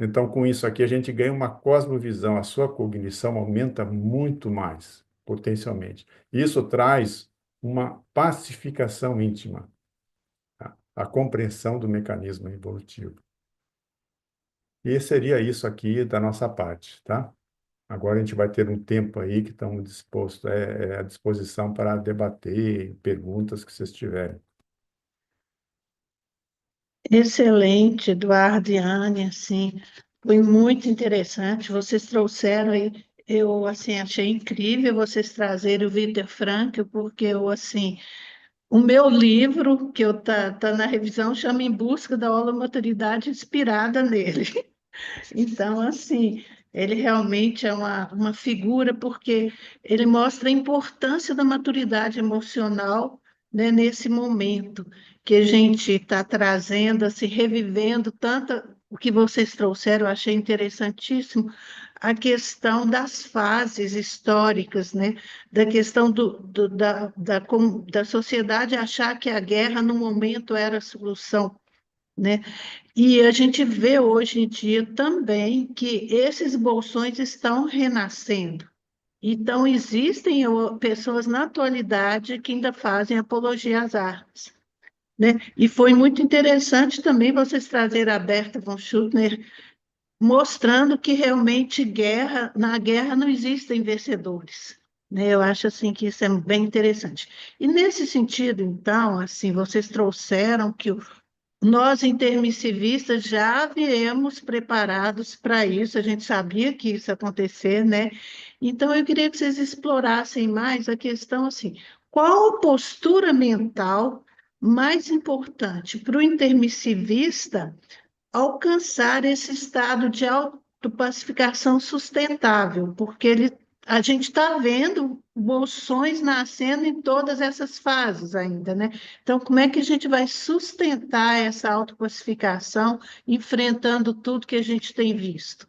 Então, com isso aqui, a gente ganha uma cosmovisão, a sua cognição aumenta muito mais, potencialmente. Isso traz uma pacificação íntima, tá? A compreensão do mecanismo evolutivo. E seria isso aqui da nossa parte, tá? Agora a gente vai ter um tempo aí que estamos dispostos, à disposição para debater perguntas que vocês tiverem. Excelente, Eduardo e Anne, assim, foi muito interessante. Vocês trouxeram aí, eu assim achei incrível vocês trazerem o Viktor Frankl, porque eu assim O meu livro, que tá na revisão, chama Em Busca da Holomotoridade, inspirada nele. Então, assim, ele realmente é uma figura, porque ele mostra a importância da maturidade emocional, né, nesse momento que a gente está trazendo, assim, revivendo tanto o que vocês trouxeram, eu achei interessantíssimo, a questão das fases históricas, né, da questão da sociedade achar que a guerra, no momento, era a solução, né? E a gente vê hoje em dia também que esses bolsões estão renascendo. Então, existem pessoas na atualidade que ainda fazem apologia às armas, né? E foi muito interessante também vocês trazerem a Berta von Suttner, mostrando que realmente na guerra não existem vencedores, né? Eu acho assim que isso é bem interessante. E nesse sentido, então, assim, vocês trouxeram que nós, intermissivistas, já viemos preparados para isso, a gente sabia que isso ia acontecer, né? Então, eu queria que vocês explorassem mais a questão assim, qual a postura mental mais importante para o intermissivista alcançar esse estado de autopacificação sustentável, porque a gente está vendo bolsões nascendo em todas essas fases ainda, né? Então, como é que a gente vai sustentar essa autopacificação enfrentando tudo que a gente tem visto?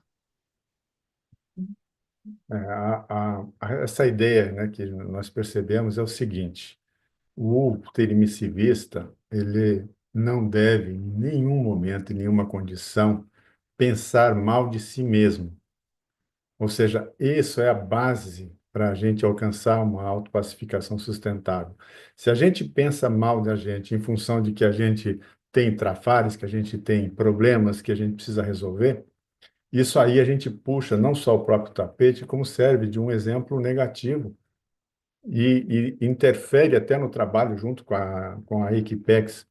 Essa ideia, né, que nós percebemos é o seguinte: o permissivista, ele não deve, em nenhum momento, em nenhuma condição, pensar mal de si mesmo. Ou seja, isso é a base para a gente alcançar uma autopacificação sustentável. Se a gente pensa mal da gente em função de que a gente tem trafares, que a gente tem problemas que a gente precisa resolver, isso aí a gente puxa não só o próprio tapete, como serve de um exemplo negativo e interfere até no trabalho junto com a Equipex,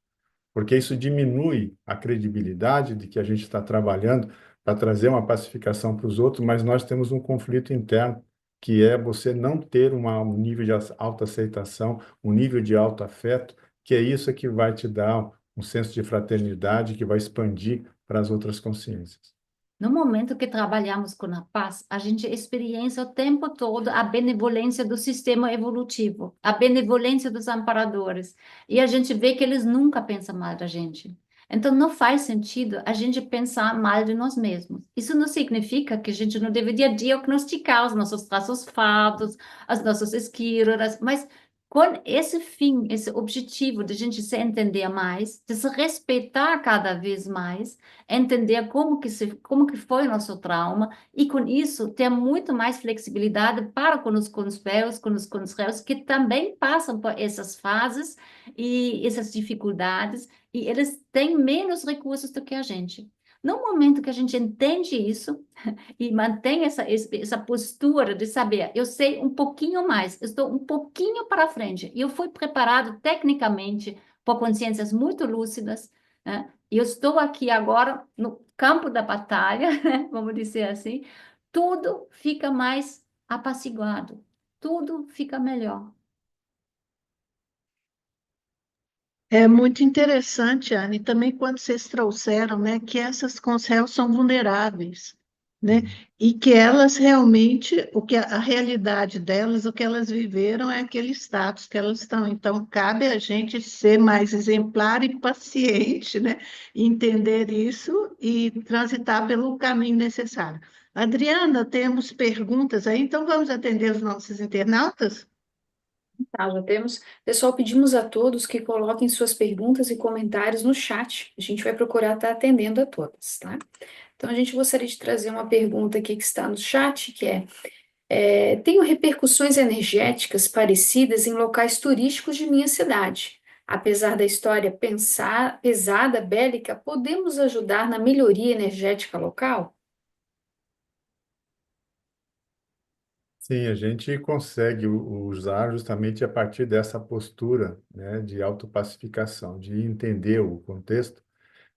porque isso diminui a credibilidade de que a gente está trabalhando para trazer uma pacificação para os outros, mas nós temos um conflito interno, que é você não ter um nível de autoaceitação, um nível de autoafeto, que é isso que vai te dar um senso de fraternidade que vai expandir para as outras consciências. No momento que trabalhamos com a paz, a gente experiencia o tempo todo a benevolência do sistema evolutivo, a benevolência dos amparadores. E a gente vê que eles nunca pensam mal da gente. Então, não faz sentido a gente pensar mal de nós mesmos. Isso não significa que a gente não deveria diagnosticar os nossos traços fados, as nossas esquirras, mas com esse fim, esse objetivo de a gente se entender mais, de se respeitar cada vez mais, entender como que foi o nosso trauma e com isso ter muito mais flexibilidade para com os véus, com os réus que também passam por essas fases e essas dificuldades e eles têm menos recursos do que a gente. No momento que a gente entende isso e mantém essa postura de saber, eu sei um pouquinho mais, eu estou um pouquinho para frente, e eu fui preparado tecnicamente por consciências muito lúcidas, né? E eu estou aqui agora no campo da batalha, né? Vamos dizer assim, tudo fica mais apaciguado, tudo fica melhor. É muito interessante, Anne, também quando vocês trouxeram, né, que essas conselhos são vulneráveis, né, e que elas realmente, o que a realidade delas, o que elas viveram é aquele status que elas estão. Então, cabe a gente ser mais exemplar e paciente, né, entender isso e transitar pelo caminho necessário. Adriana, temos perguntas aí, então vamos atender os nossos internautas? Tá, já temos. Pessoal, pedimos a todos que coloquem suas perguntas e comentários no chat. A gente vai procurar estar atendendo a todas, tá? Então, a gente gostaria de trazer uma pergunta aqui que está no chat, que tenho repercussões energéticas parecidas em locais turísticos de minha cidade. Apesar da história pesada, bélica, podemos ajudar na melhoria energética local? Sim, a gente consegue usar justamente a partir dessa postura, né, de autopacificação, de entender o contexto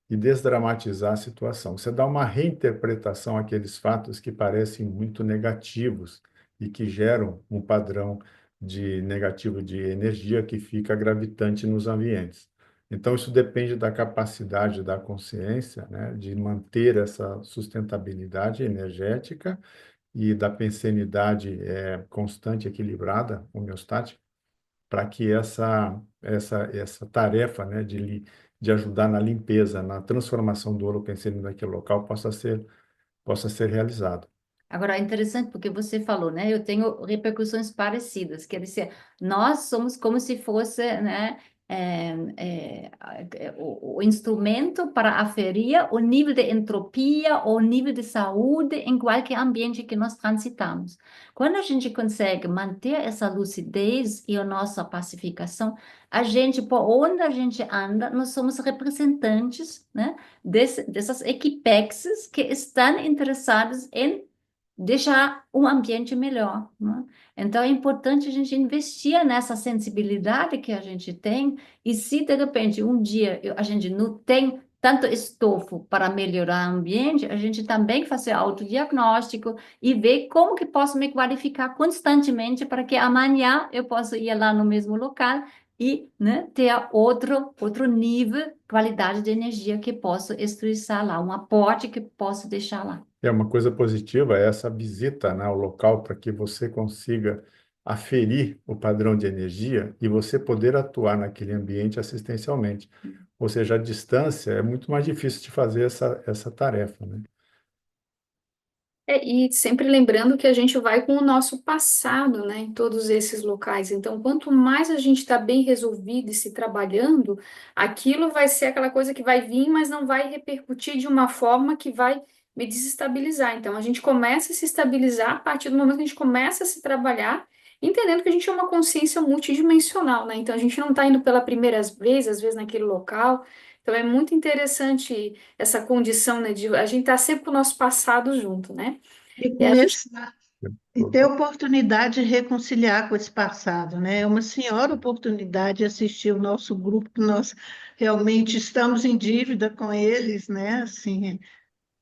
e desdramatizar a situação. Você dá uma reinterpretação àqueles fatos que parecem muito negativos e que geram um padrão de negativo de energia que fica gravitante nos ambientes. Então, isso depende da capacidade da consciência, né, de manter essa sustentabilidade energética e da pensenidade constante, equilibrada, homeostática, para que essa tarefa, né, de ajudar na limpeza, na transformação do holopensene naquele local possa ser realizada. Agora, é interessante porque você falou, né? Eu tenho repercussões parecidas. Quer dizer, nós somos como se fosse, né? O instrumento para aferir o nível de entropia ou nível de saúde em qualquer ambiente que nós transitamos. Quando a gente consegue manter essa lucidez e a nossa pacificação, a gente, por onde a gente anda, nós somos representantes, né? Dessas equipexes que estão interessados em deixar um ambiente melhor, né? Então, é importante a gente investir nessa sensibilidade que a gente tem, e se de repente um dia a gente não tem tanto estofo para melhorar o ambiente, a gente também fazer autodiagnóstico e ver como que posso me qualificar constantemente para que amanhã eu possa ir lá no mesmo local e, né, ter outro nível, qualidade de energia que posso estressar lá, um aporte que posso deixar lá. Uma coisa positiva é essa visita, né, ao local para que você consiga aferir o padrão de energia e você poder atuar naquele ambiente assistencialmente. Ou seja, a distância é muito mais difícil de fazer essa tarefa, né? E sempre lembrando que a gente vai com o nosso passado, né, em todos esses locais. Então, quanto mais a gente está bem resolvido e se trabalhando, aquilo vai ser aquela coisa que vai vir, mas não vai repercutir de uma forma que vai me desestabilizar. Então, a gente começa a se estabilizar a partir do momento que a gente começa a se trabalhar, entendendo que a gente é uma consciência multidimensional, né? Então, a gente não está indo pela primeira vez, às vezes, naquele local. Então, é muito interessante essa condição, né, de a gente estar sempre com o nosso passado junto, né? E E a gente, começar, e ter oportunidade de reconciliar com esse passado, né? É uma senhora oportunidade de assistir o nosso grupo, que nós realmente estamos em dívida com eles, né? Assim,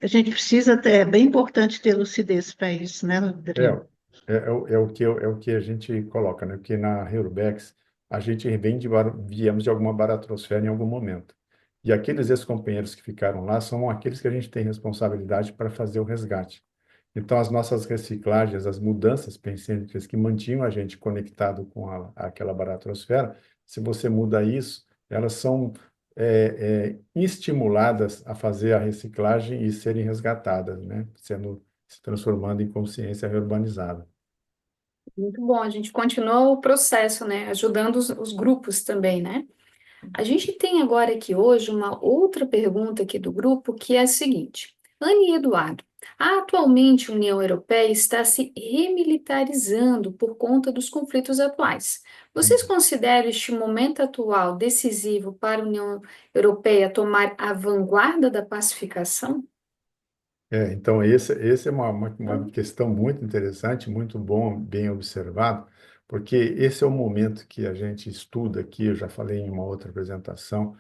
a gente precisa ter, é bem importante ter lucidez para isso, né, É, Rodrigo? é o que a gente coloca, né? Porque na Heurobex a gente viemos de alguma baratrosfera em algum momento. E aqueles ex-companheiros que ficaram lá são aqueles que a gente tem responsabilidade para fazer o resgate. Então, as nossas reciclagens, as mudanças pensênicas que mantinham a gente conectado com aquela baratrosfera, se você muda isso, elas são estimuladas a fazer a reciclagem e serem resgatadas, né? Se transformando em consciência reurbanizada. muito bom, a gente continua o processo, né? Ajudando os grupos também, né? A gente tem agora aqui hoje uma outra pergunta aqui do grupo, que é a seguinte: Anne e Eduardo, atualmente a União Europeia está se remilitarizando por conta dos conflitos atuais. Vocês consideram este momento atual decisivo para a União Europeia tomar a vanguarda da pacificação? Então, esse é uma questão muito interessante, muito bom, bem observado, porque esse é o momento que a gente estuda aqui, eu já falei em uma outra apresentação,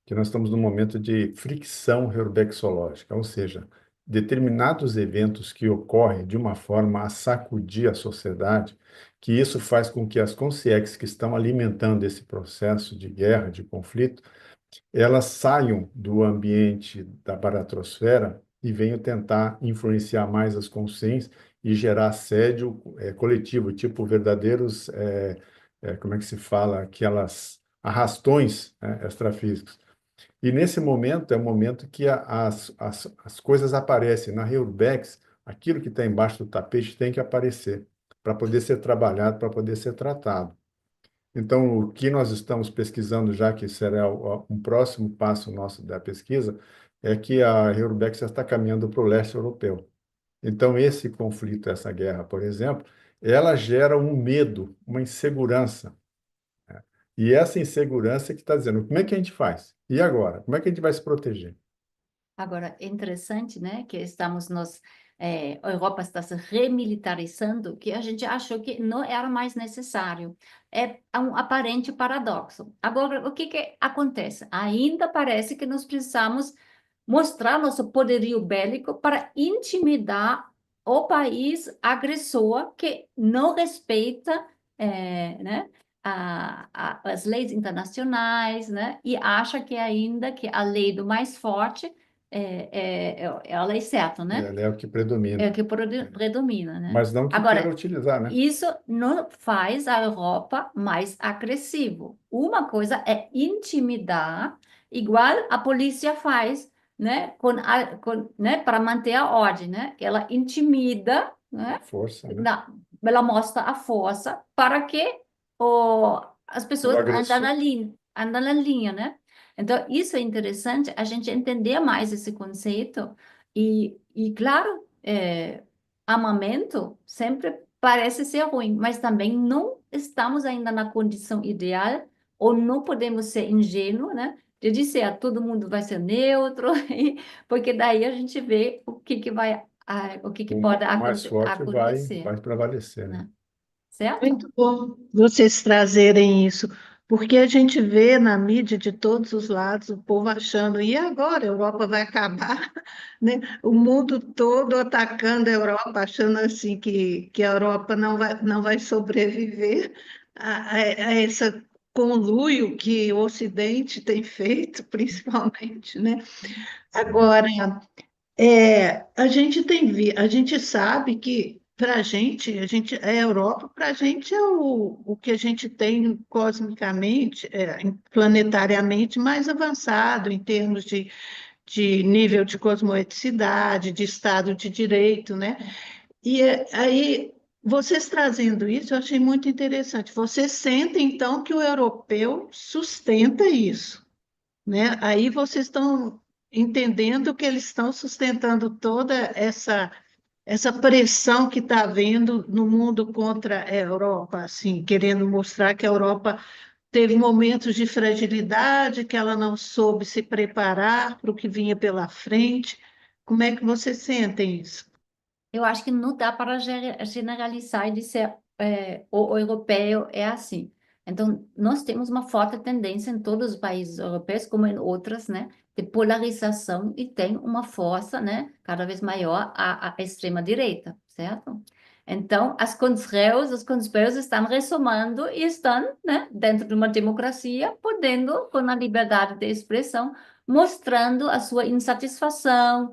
que nós estamos num momento de fricção heurobexológica, ou seja, determinados eventos que ocorrem de uma forma a sacudir a sociedade, que isso faz com que as consciências que estão alimentando esse processo de guerra, de conflito, elas saiam do ambiente da baratrosfera e venham tentar influenciar mais as consciências e gerar assédio coletivo, tipo verdadeiros, como é que se fala, aquelas arrastões, né, extrafísicos. E nesse momento é o momento que as coisas aparecem. Na Heurobex, aquilo que está embaixo do tapete tem que aparecer para poder ser trabalhado, para poder ser tratado. Então, o que nós estamos pesquisando, já que será um próximo passo nosso da pesquisa, é que a Heurobex já está caminhando para o leste europeu. Então, esse conflito, essa guerra, por exemplo, ela gera um medo, uma insegurança. E essa insegurança que está dizendo, como é que a gente faz? E agora? Como é que a gente vai se proteger? Agora, é interessante, né, que a Europa está se remilitarizando, que a gente achou que não era mais necessário. É um aparente paradoxo. Agora, o que acontece? Ainda parece que nós precisamos mostrar nosso poderio bélico para intimidar o país agressor que não respeita né, as leis internacionais, né, e acha que ainda que a lei do mais forte é a lei certa, né? Ela é o que É o predomina. que predomina, né? Mas não que queira Agora, utilizar, né? isso não faz a Europa mais agressivo. Uma coisa é intimidar, igual a polícia faz, né, né, para manter a ordem, né? Ela intimida, né? Força, né? Ela mostra a força para que as O pessoas agressor. andam na linha, né? Então, isso é interessante, a gente entender mais esse conceito e claro, armamento sempre parece ser ruim, mas também não estamos ainda na condição ideal, ou não podemos ser ingênuos, né? De dizer, todo mundo vai ser neutro, porque daí a gente vê o que pode O mais forte acontecer, vai prevalecer, né? né? Certo? Muito bom vocês trazerem isso, porque a gente vê na mídia de todos os lados o povo achando, e agora a Europa vai acabar, né? O mundo todo atacando a Europa, achando assim que a Europa não vai sobreviver a esse conluio que o Ocidente tem feito, principalmente, né? Agora, a gente sabe que para a Europa, para a gente é o que a gente tem cosmicamente, planetariamente mais avançado em termos de nível de cosmoeticidade, de Estado de Direito, né? E aí, vocês trazendo isso, eu achei muito interessante. Vocês sentem, então, que o europeu sustenta isso, né? Aí vocês estão entendendo que eles estão sustentando toda essa pressão que está havendo no mundo contra a Europa, assim, querendo mostrar que a Europa teve momentos de fragilidade, que ela não soube se preparar para o que vinha pela frente. Como é que vocês sentem isso? Eu acho que não dá para generalizar e dizer o europeu é assim. Então, nós temos uma forte tendência em todos os países europeus, como em outras, né, de polarização e tem uma força, né, cada vez maior a extrema-direita, certo? Então, os conservadores estão ressomando e estão, né, dentro de uma democracia, podendo, com a liberdade de expressão, mostrando a sua insatisfação,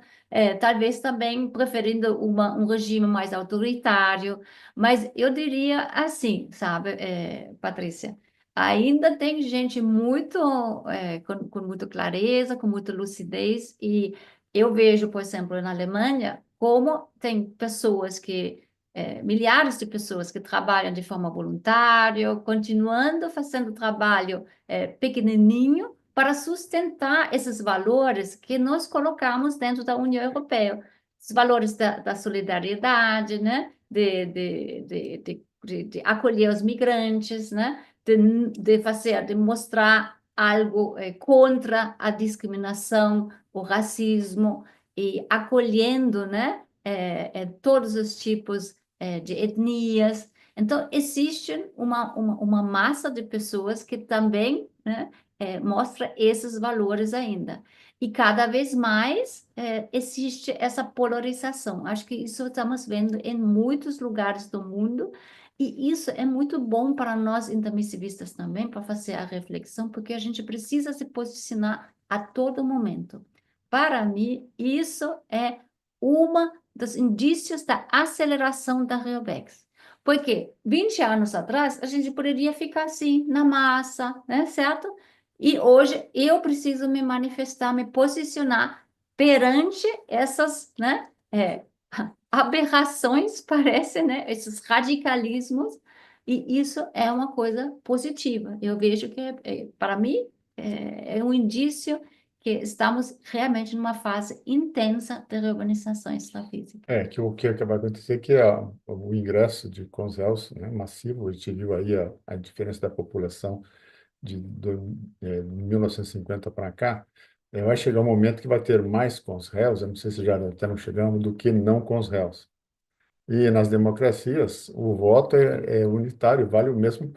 talvez também preferindo um regime mais autoritário, mas eu diria assim, sabe, Patrícia, ainda tem gente muito, com muita clareza, com muita lucidez, e eu vejo, por exemplo, na Alemanha, como tem pessoas milhares de pessoas que trabalham de forma voluntária, continuando fazendo trabalho pequenininho, para sustentar esses valores que nós colocamos dentro da União Europeia. Os valores da solidariedade, né? De acolher os migrantes, né? De mostrar algo contra a discriminação, o racismo, e acolhendo, né? Todos os tipos de etnias. Então, existe uma massa de pessoas que também, né, mostra esses valores ainda. E cada vez mais existe essa polarização. Acho que isso estamos vendo em muitos lugares do mundo, e isso é muito bom para nós intermissivistas também, para fazer a reflexão, porque a gente precisa se posicionar a todo momento. Para mim, isso é uma dos indícios da aceleração da Reobex. Porque 20 anos atrás, a gente poderia ficar assim, na massa, né, certo? E hoje eu preciso me manifestar, me posicionar perante essas, né, aberrações, parece, né, esses radicalismos, e isso é uma coisa positiva. Eu vejo que, para mim, é um indício que estamos realmente numa fase intensa de reurbanização extrafísica. Que o que vai acontecer é que o ingresso de Conselhos, né, massivo, a gente viu aí a diferença da população de 1950 para cá, vai chegar um momento que vai ter mais Conselhos, eu não sei se já estamos chegando, do que não Conselhos. E nas democracias, o voto é unitário, vale o mesmo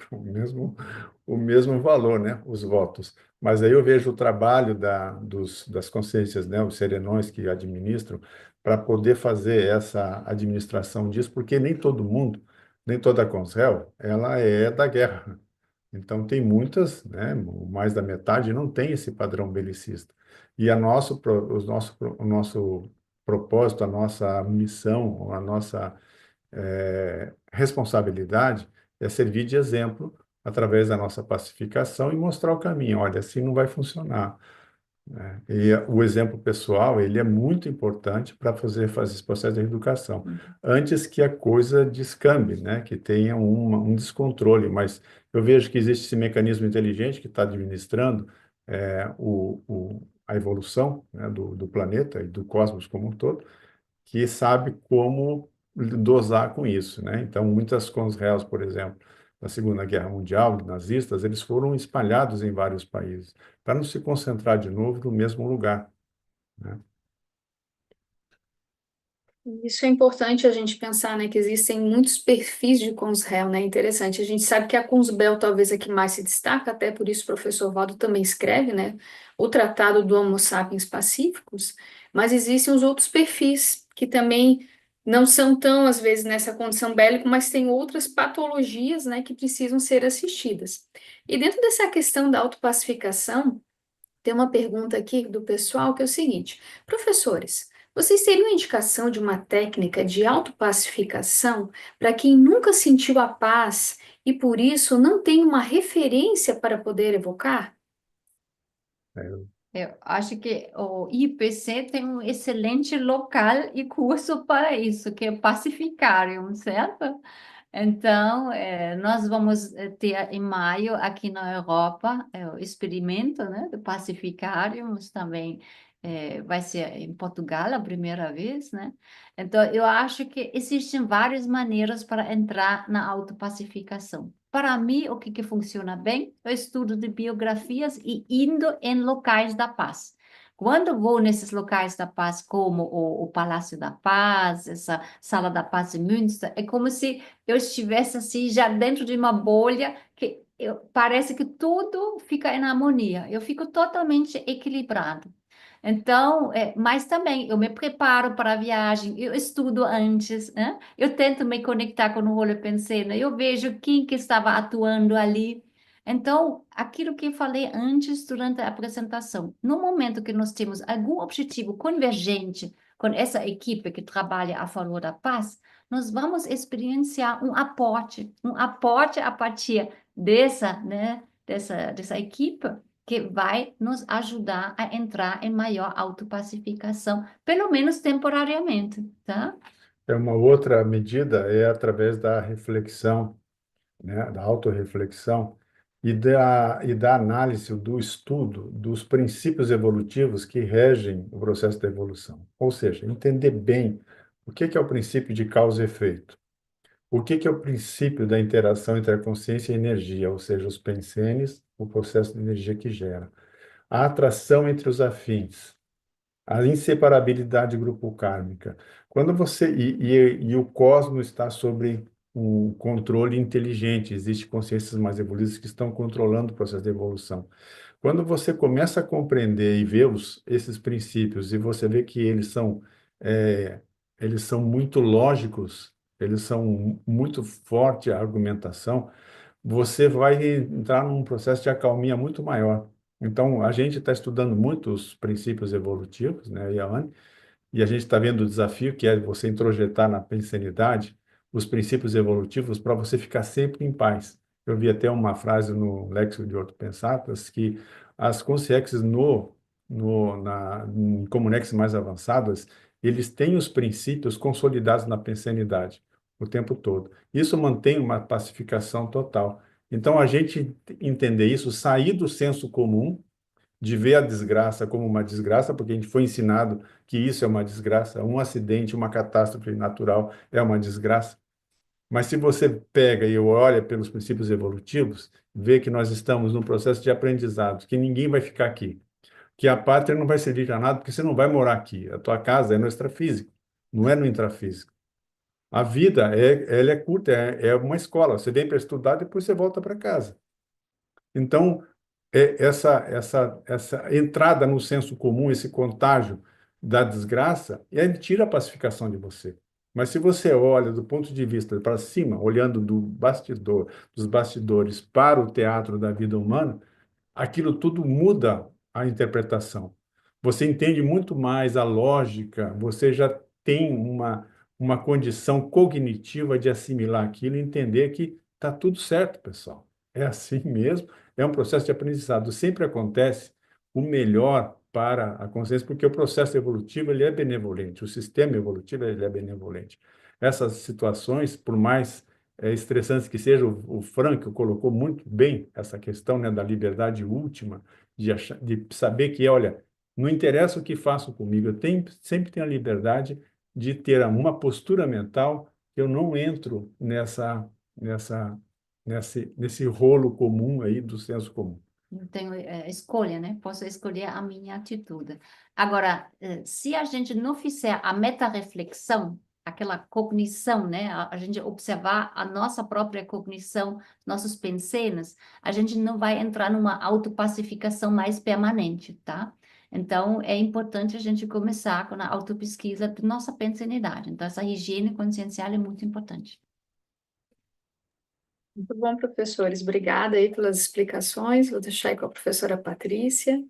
valor, né, os votos. Mas aí eu vejo o trabalho das consciências, né, os serenões que administram, para poder fazer essa administração disso, porque nem todo mundo nem toda Conselho, ela é da guerra. Então, tem muitas, né, mais da metade não tem esse padrão belicista. E o nosso propósito, a nossa missão, a nossa responsabilidade é servir de exemplo através da nossa pacificação e mostrar o caminho. Olha, assim não vai funcionar, né? E o exemplo pessoal, ele é muito importante para fazer esse processo de reeducação, antes que a coisa descambe, né? Que tenha um descontrole. Mas eu vejo que existe esse mecanismo inteligente que está administrando a evolução, né, do planeta e do cosmos como um todo, que sabe como dosar com isso, né? Então, muitas réus, por exemplo, da Segunda Guerra Mundial, nazistas, eles foram espalhados em vários países, para não se concentrar de novo no mesmo lugar, né? Isso é importante a gente pensar, né, que existem muitos perfis de Kurzweil, né? Interessante. A gente sabe que a Kurzweil talvez é que mais se destaca, até por isso o professor Valdo também escreve, né, o Tratado do Homo Sapiens Pacíficos, mas existem os outros perfis que também não são tão, às vezes, nessa condição bélica, mas têm outras patologias, né, que precisam ser assistidas. E dentro dessa questão da autopacificação, tem uma pergunta aqui do pessoal que é o seguinte: professores, vocês teriam indicação de uma técnica de autopacificação para quem nunca sentiu a paz e por isso não tem uma referência para poder evocar? Eu acho que o IPC tem um excelente local e curso para isso, que é o Pacificarium, certo? Então, nós vamos ter em maio aqui na Europa o experimento, né, do Pacificarium, também vai ser em Portugal a primeira vez, né? Então, eu acho que existem várias maneiras para entrar na autopacificação. Para mim, o que funciona bem é o estudo de biografias e indo em locais da paz. Quando vou nesses locais da paz, como o Palácio da Paz, essa Sala da Paz em Münster, é como se eu estivesse assim, já dentro de uma bolha, que parece que tudo fica em harmonia. Eu fico totalmente equilibrado. Então, mas também eu me preparo para a viagem, eu estudo antes, né? Eu tento me conectar com o Holopenseiro, eu vejo quem que estava atuando ali. Então, aquilo que eu falei antes durante a apresentação, no momento que nós temos algum objetivo convergente com essa equipe que trabalha a favor da paz, nós vamos experienciar um aporte a partir dessa equipe que vai nos ajudar a entrar em maior autopacificação, pelo menos temporariamente, tá? É uma outra medida é através da reflexão, né, da autorreflexão e da análise, do estudo dos princípios evolutivos que regem o processo da evolução. Ou seja, entender bem o que é o princípio de causa e efeito, o que é o princípio da interação entre a consciência e a energia, ou seja, os pensenes, o processo de energia que gera, a atração entre os afins, a inseparabilidade grupo-kármica. Quando você e o cosmos está sobre um controle inteligente, existem consciências mais evoluídas que estão controlando o processo de evolução. Quando você começa a compreender e ver esses princípios e você vê que é, eles são muito lógicos, eles são muito forte a argumentação, você vai entrar num processo de acalmia muito maior. Então, a gente está estudando muito os princípios evolutivos, né, Yahweh, e a gente está vendo o desafio que é você introjetar na pensanidade os princípios evolutivos para você ficar sempre em paz. Eu vi até uma frase no Léxico de Ortopensatas que as consciências em comunexes mais avançadas, eles têm os princípios consolidados na pensanidade o tempo todo. Isso mantém uma pacificação total. Então, a gente entender isso, sair do senso comum, de ver a desgraça como uma desgraça, porque a gente foi ensinado que isso é uma desgraça, um acidente, uma catástrofe natural é uma desgraça. Mas se você pega e olha pelos princípios evolutivos, vê que nós estamos num processo de aprendizado, que ninguém vai ficar aqui, que a pátria não vai servir para nada, porque você não vai morar aqui. A tua casa é no extrafísico, não é no intrafísico. A vida ela é curta, é uma escola. Você vem para estudar, depois você volta para casa. Então, essa entrada no senso comum, esse contágio da desgraça, ele tira a pacificação de você. Mas se você olha do ponto de vista para cima, olhando dos bastidores para o teatro da vida humana, aquilo tudo muda a interpretação. Você entende muito mais a lógica, você já tem uma condição cognitiva de assimilar aquilo e entender que está tudo certo, pessoal. É assim mesmo, é um processo de aprendizado. Sempre acontece o melhor para a consciência, porque o processo evolutivo ele é benevolente, o sistema evolutivo ele é benevolente. Essas situações, por mais estressantes que sejam, o Frankl colocou muito bem essa questão, né, da liberdade última, de saber que, olha, não interessa o que façam comigo, sempre tenho a liberdade de ter uma postura mental que eu não entro nesse rolo comum aí do senso comum. Eu tenho escolha, né? Posso escolher a minha atitude. Agora, se a gente não fizer a meta-reflexão, aquela cognição, né? A gente observar a nossa própria cognição, nossos pensamentos, a gente não vai entrar numa autopacificação mais permanente, tá? Então, é importante a gente começar com a autopesquisa da nossa pensanidade. Então, essa higiene consciencial é muito importante. Muito bom, professores. Obrigada aí pelas explicações. Vou deixar aí com a professora Patrícia.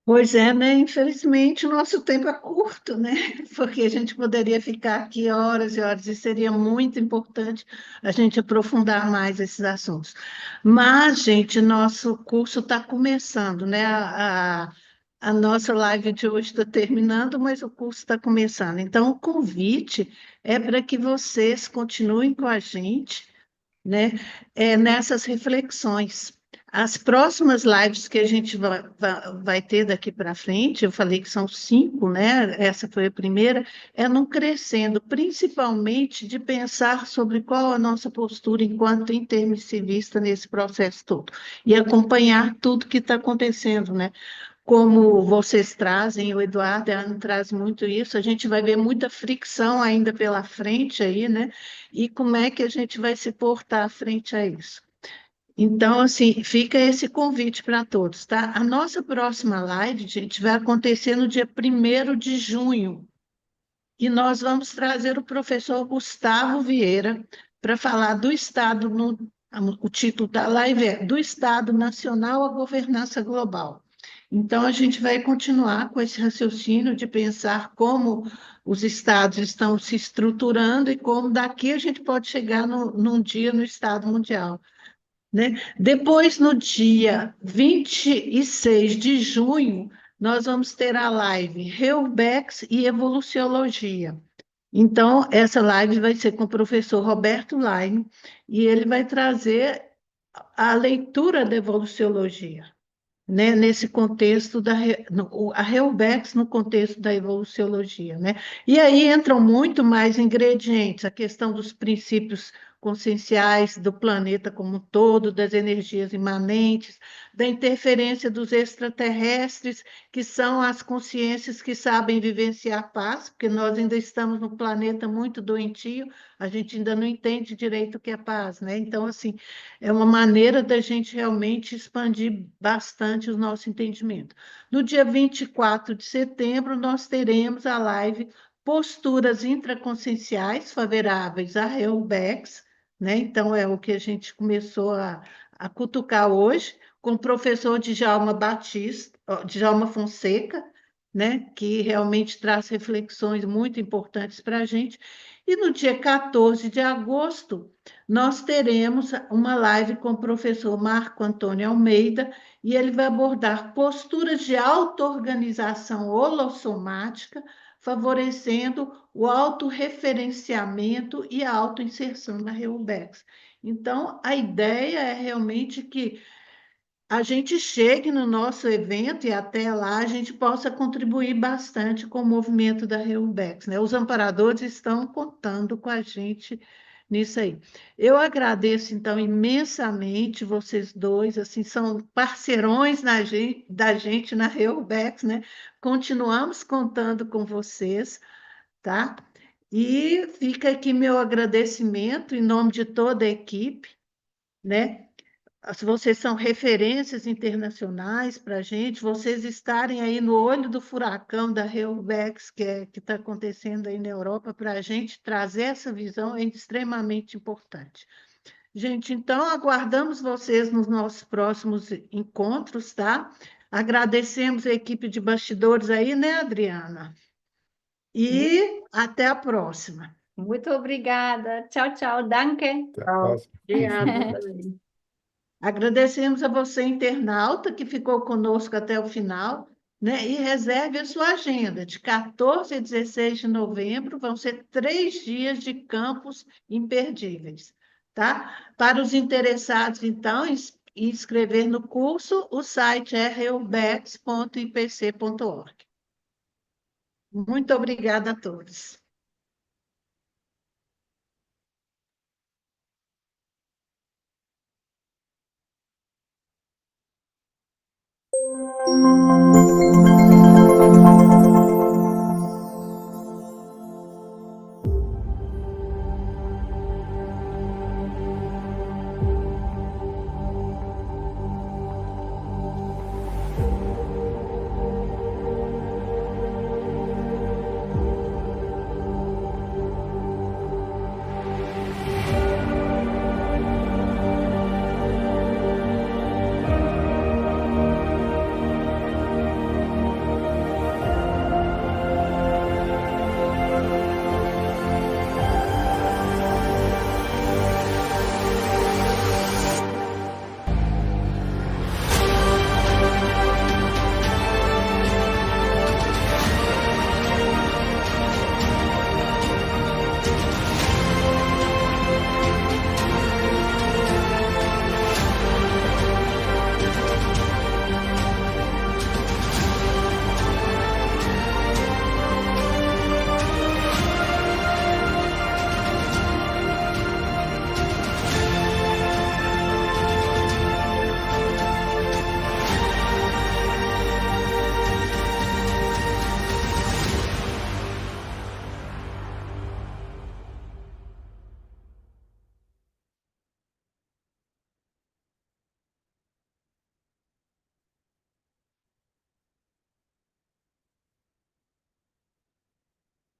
Pois é, né? Infelizmente, o nosso tempo é curto, né? Porque a gente poderia ficar aqui horas e horas e seria muito importante a gente aprofundar mais esses assuntos. Mas, gente, nosso curso está começando, né? A nossa live de hoje está terminando, mas o curso está começando. Então, o convite é para que vocês continuem com a gente, né, nessas reflexões. As próximas lives que a gente vai ter daqui para frente, eu falei que são 5, né? Essa foi a primeira, é no crescendo, principalmente de pensar sobre qual a nossa postura enquanto intermissivista nesse processo todo, e acompanhar tudo que está acontecendo, né? Como vocês trazem, o Eduardo e a Ana traz muito isso, a gente vai ver muita fricção ainda pela frente aí, né? E como é que a gente vai se portar frente a isso? Então, assim, fica esse convite para todos, tá? A nossa próxima live, gente, vai acontecer no dia 1º de junho, e nós vamos trazer o professor Gustavo Vieira para falar do Estado, o título da live é Do Estado Nacional à Governança Global. Então, a gente vai continuar com esse raciocínio de pensar como os estados estão se estruturando e como daqui a gente pode chegar num dia no Estado Mundial, né? Depois, no dia 26 de junho, nós vamos ter a live Reurbex e Evoluciologia. Então, essa live vai ser com o professor Roberto Laine, e ele vai trazer a leitura da evoluciologia, né, nesse contexto a Reurbex no contexto da evoluciologia, né? E aí entram muito mais ingredientes, a questão dos princípios conscienciais do planeta como um todo, das energias imanentes, da interferência dos extraterrestres, que são as consciências que sabem vivenciar paz, porque nós ainda estamos num planeta muito doentio, a gente ainda não entende direito o que é paz, né? Então, assim, é uma maneira da gente realmente expandir bastante o nosso entendimento. No dia 24 de setembro, nós teremos a live Posturas Intraconscienciais Favoráveis a Reurbex, né? Então, é o que a gente começou a cutucar hoje, com o professor Djalma Fonseca, né? Que realmente traz reflexões muito importantes para a gente. E no dia 14 de agosto, nós teremos uma live com o professor Marco Antônio Almeida, e ele vai abordar posturas de auto-organização holossomática, favorecendo o autorreferenciamento e a autoinserção na Reurbex. Então, a ideia é realmente que a gente chegue no nosso evento e até lá a gente possa contribuir bastante com o movimento da Reurbex, né? Os amparadores estão contando com a gente nisso aí. Eu agradeço, então, imensamente vocês dois, assim, são parceirões da gente na Reurbex, né? Continuamos contando com vocês, tá? E fica aqui meu agradecimento em nome de toda a equipe, né? vocês são referências internacionais para a gente, vocês estarem aí no olho do furacão da Reubex, que está acontecendo aí na Europa, para a gente trazer essa visão é extremamente importante. Gente, então aguardamos vocês nos nossos próximos encontros, tá? Agradecemos a equipe de bastidores aí, né, Adriana? E até a próxima. Muito obrigada. Tchau, tchau. Danke. Até a Tchau. próxima. Obrigada também. Agradecemos a você, internauta, que ficou conosco até o final, né? E reserve a sua agenda. De 14 a 16 de novembro, vão ser 3 dias de campos imperdíveis, tá? Para os interessados, então, em inscrever no curso, o site é reubex.ipc.org. Muito obrigada a todos.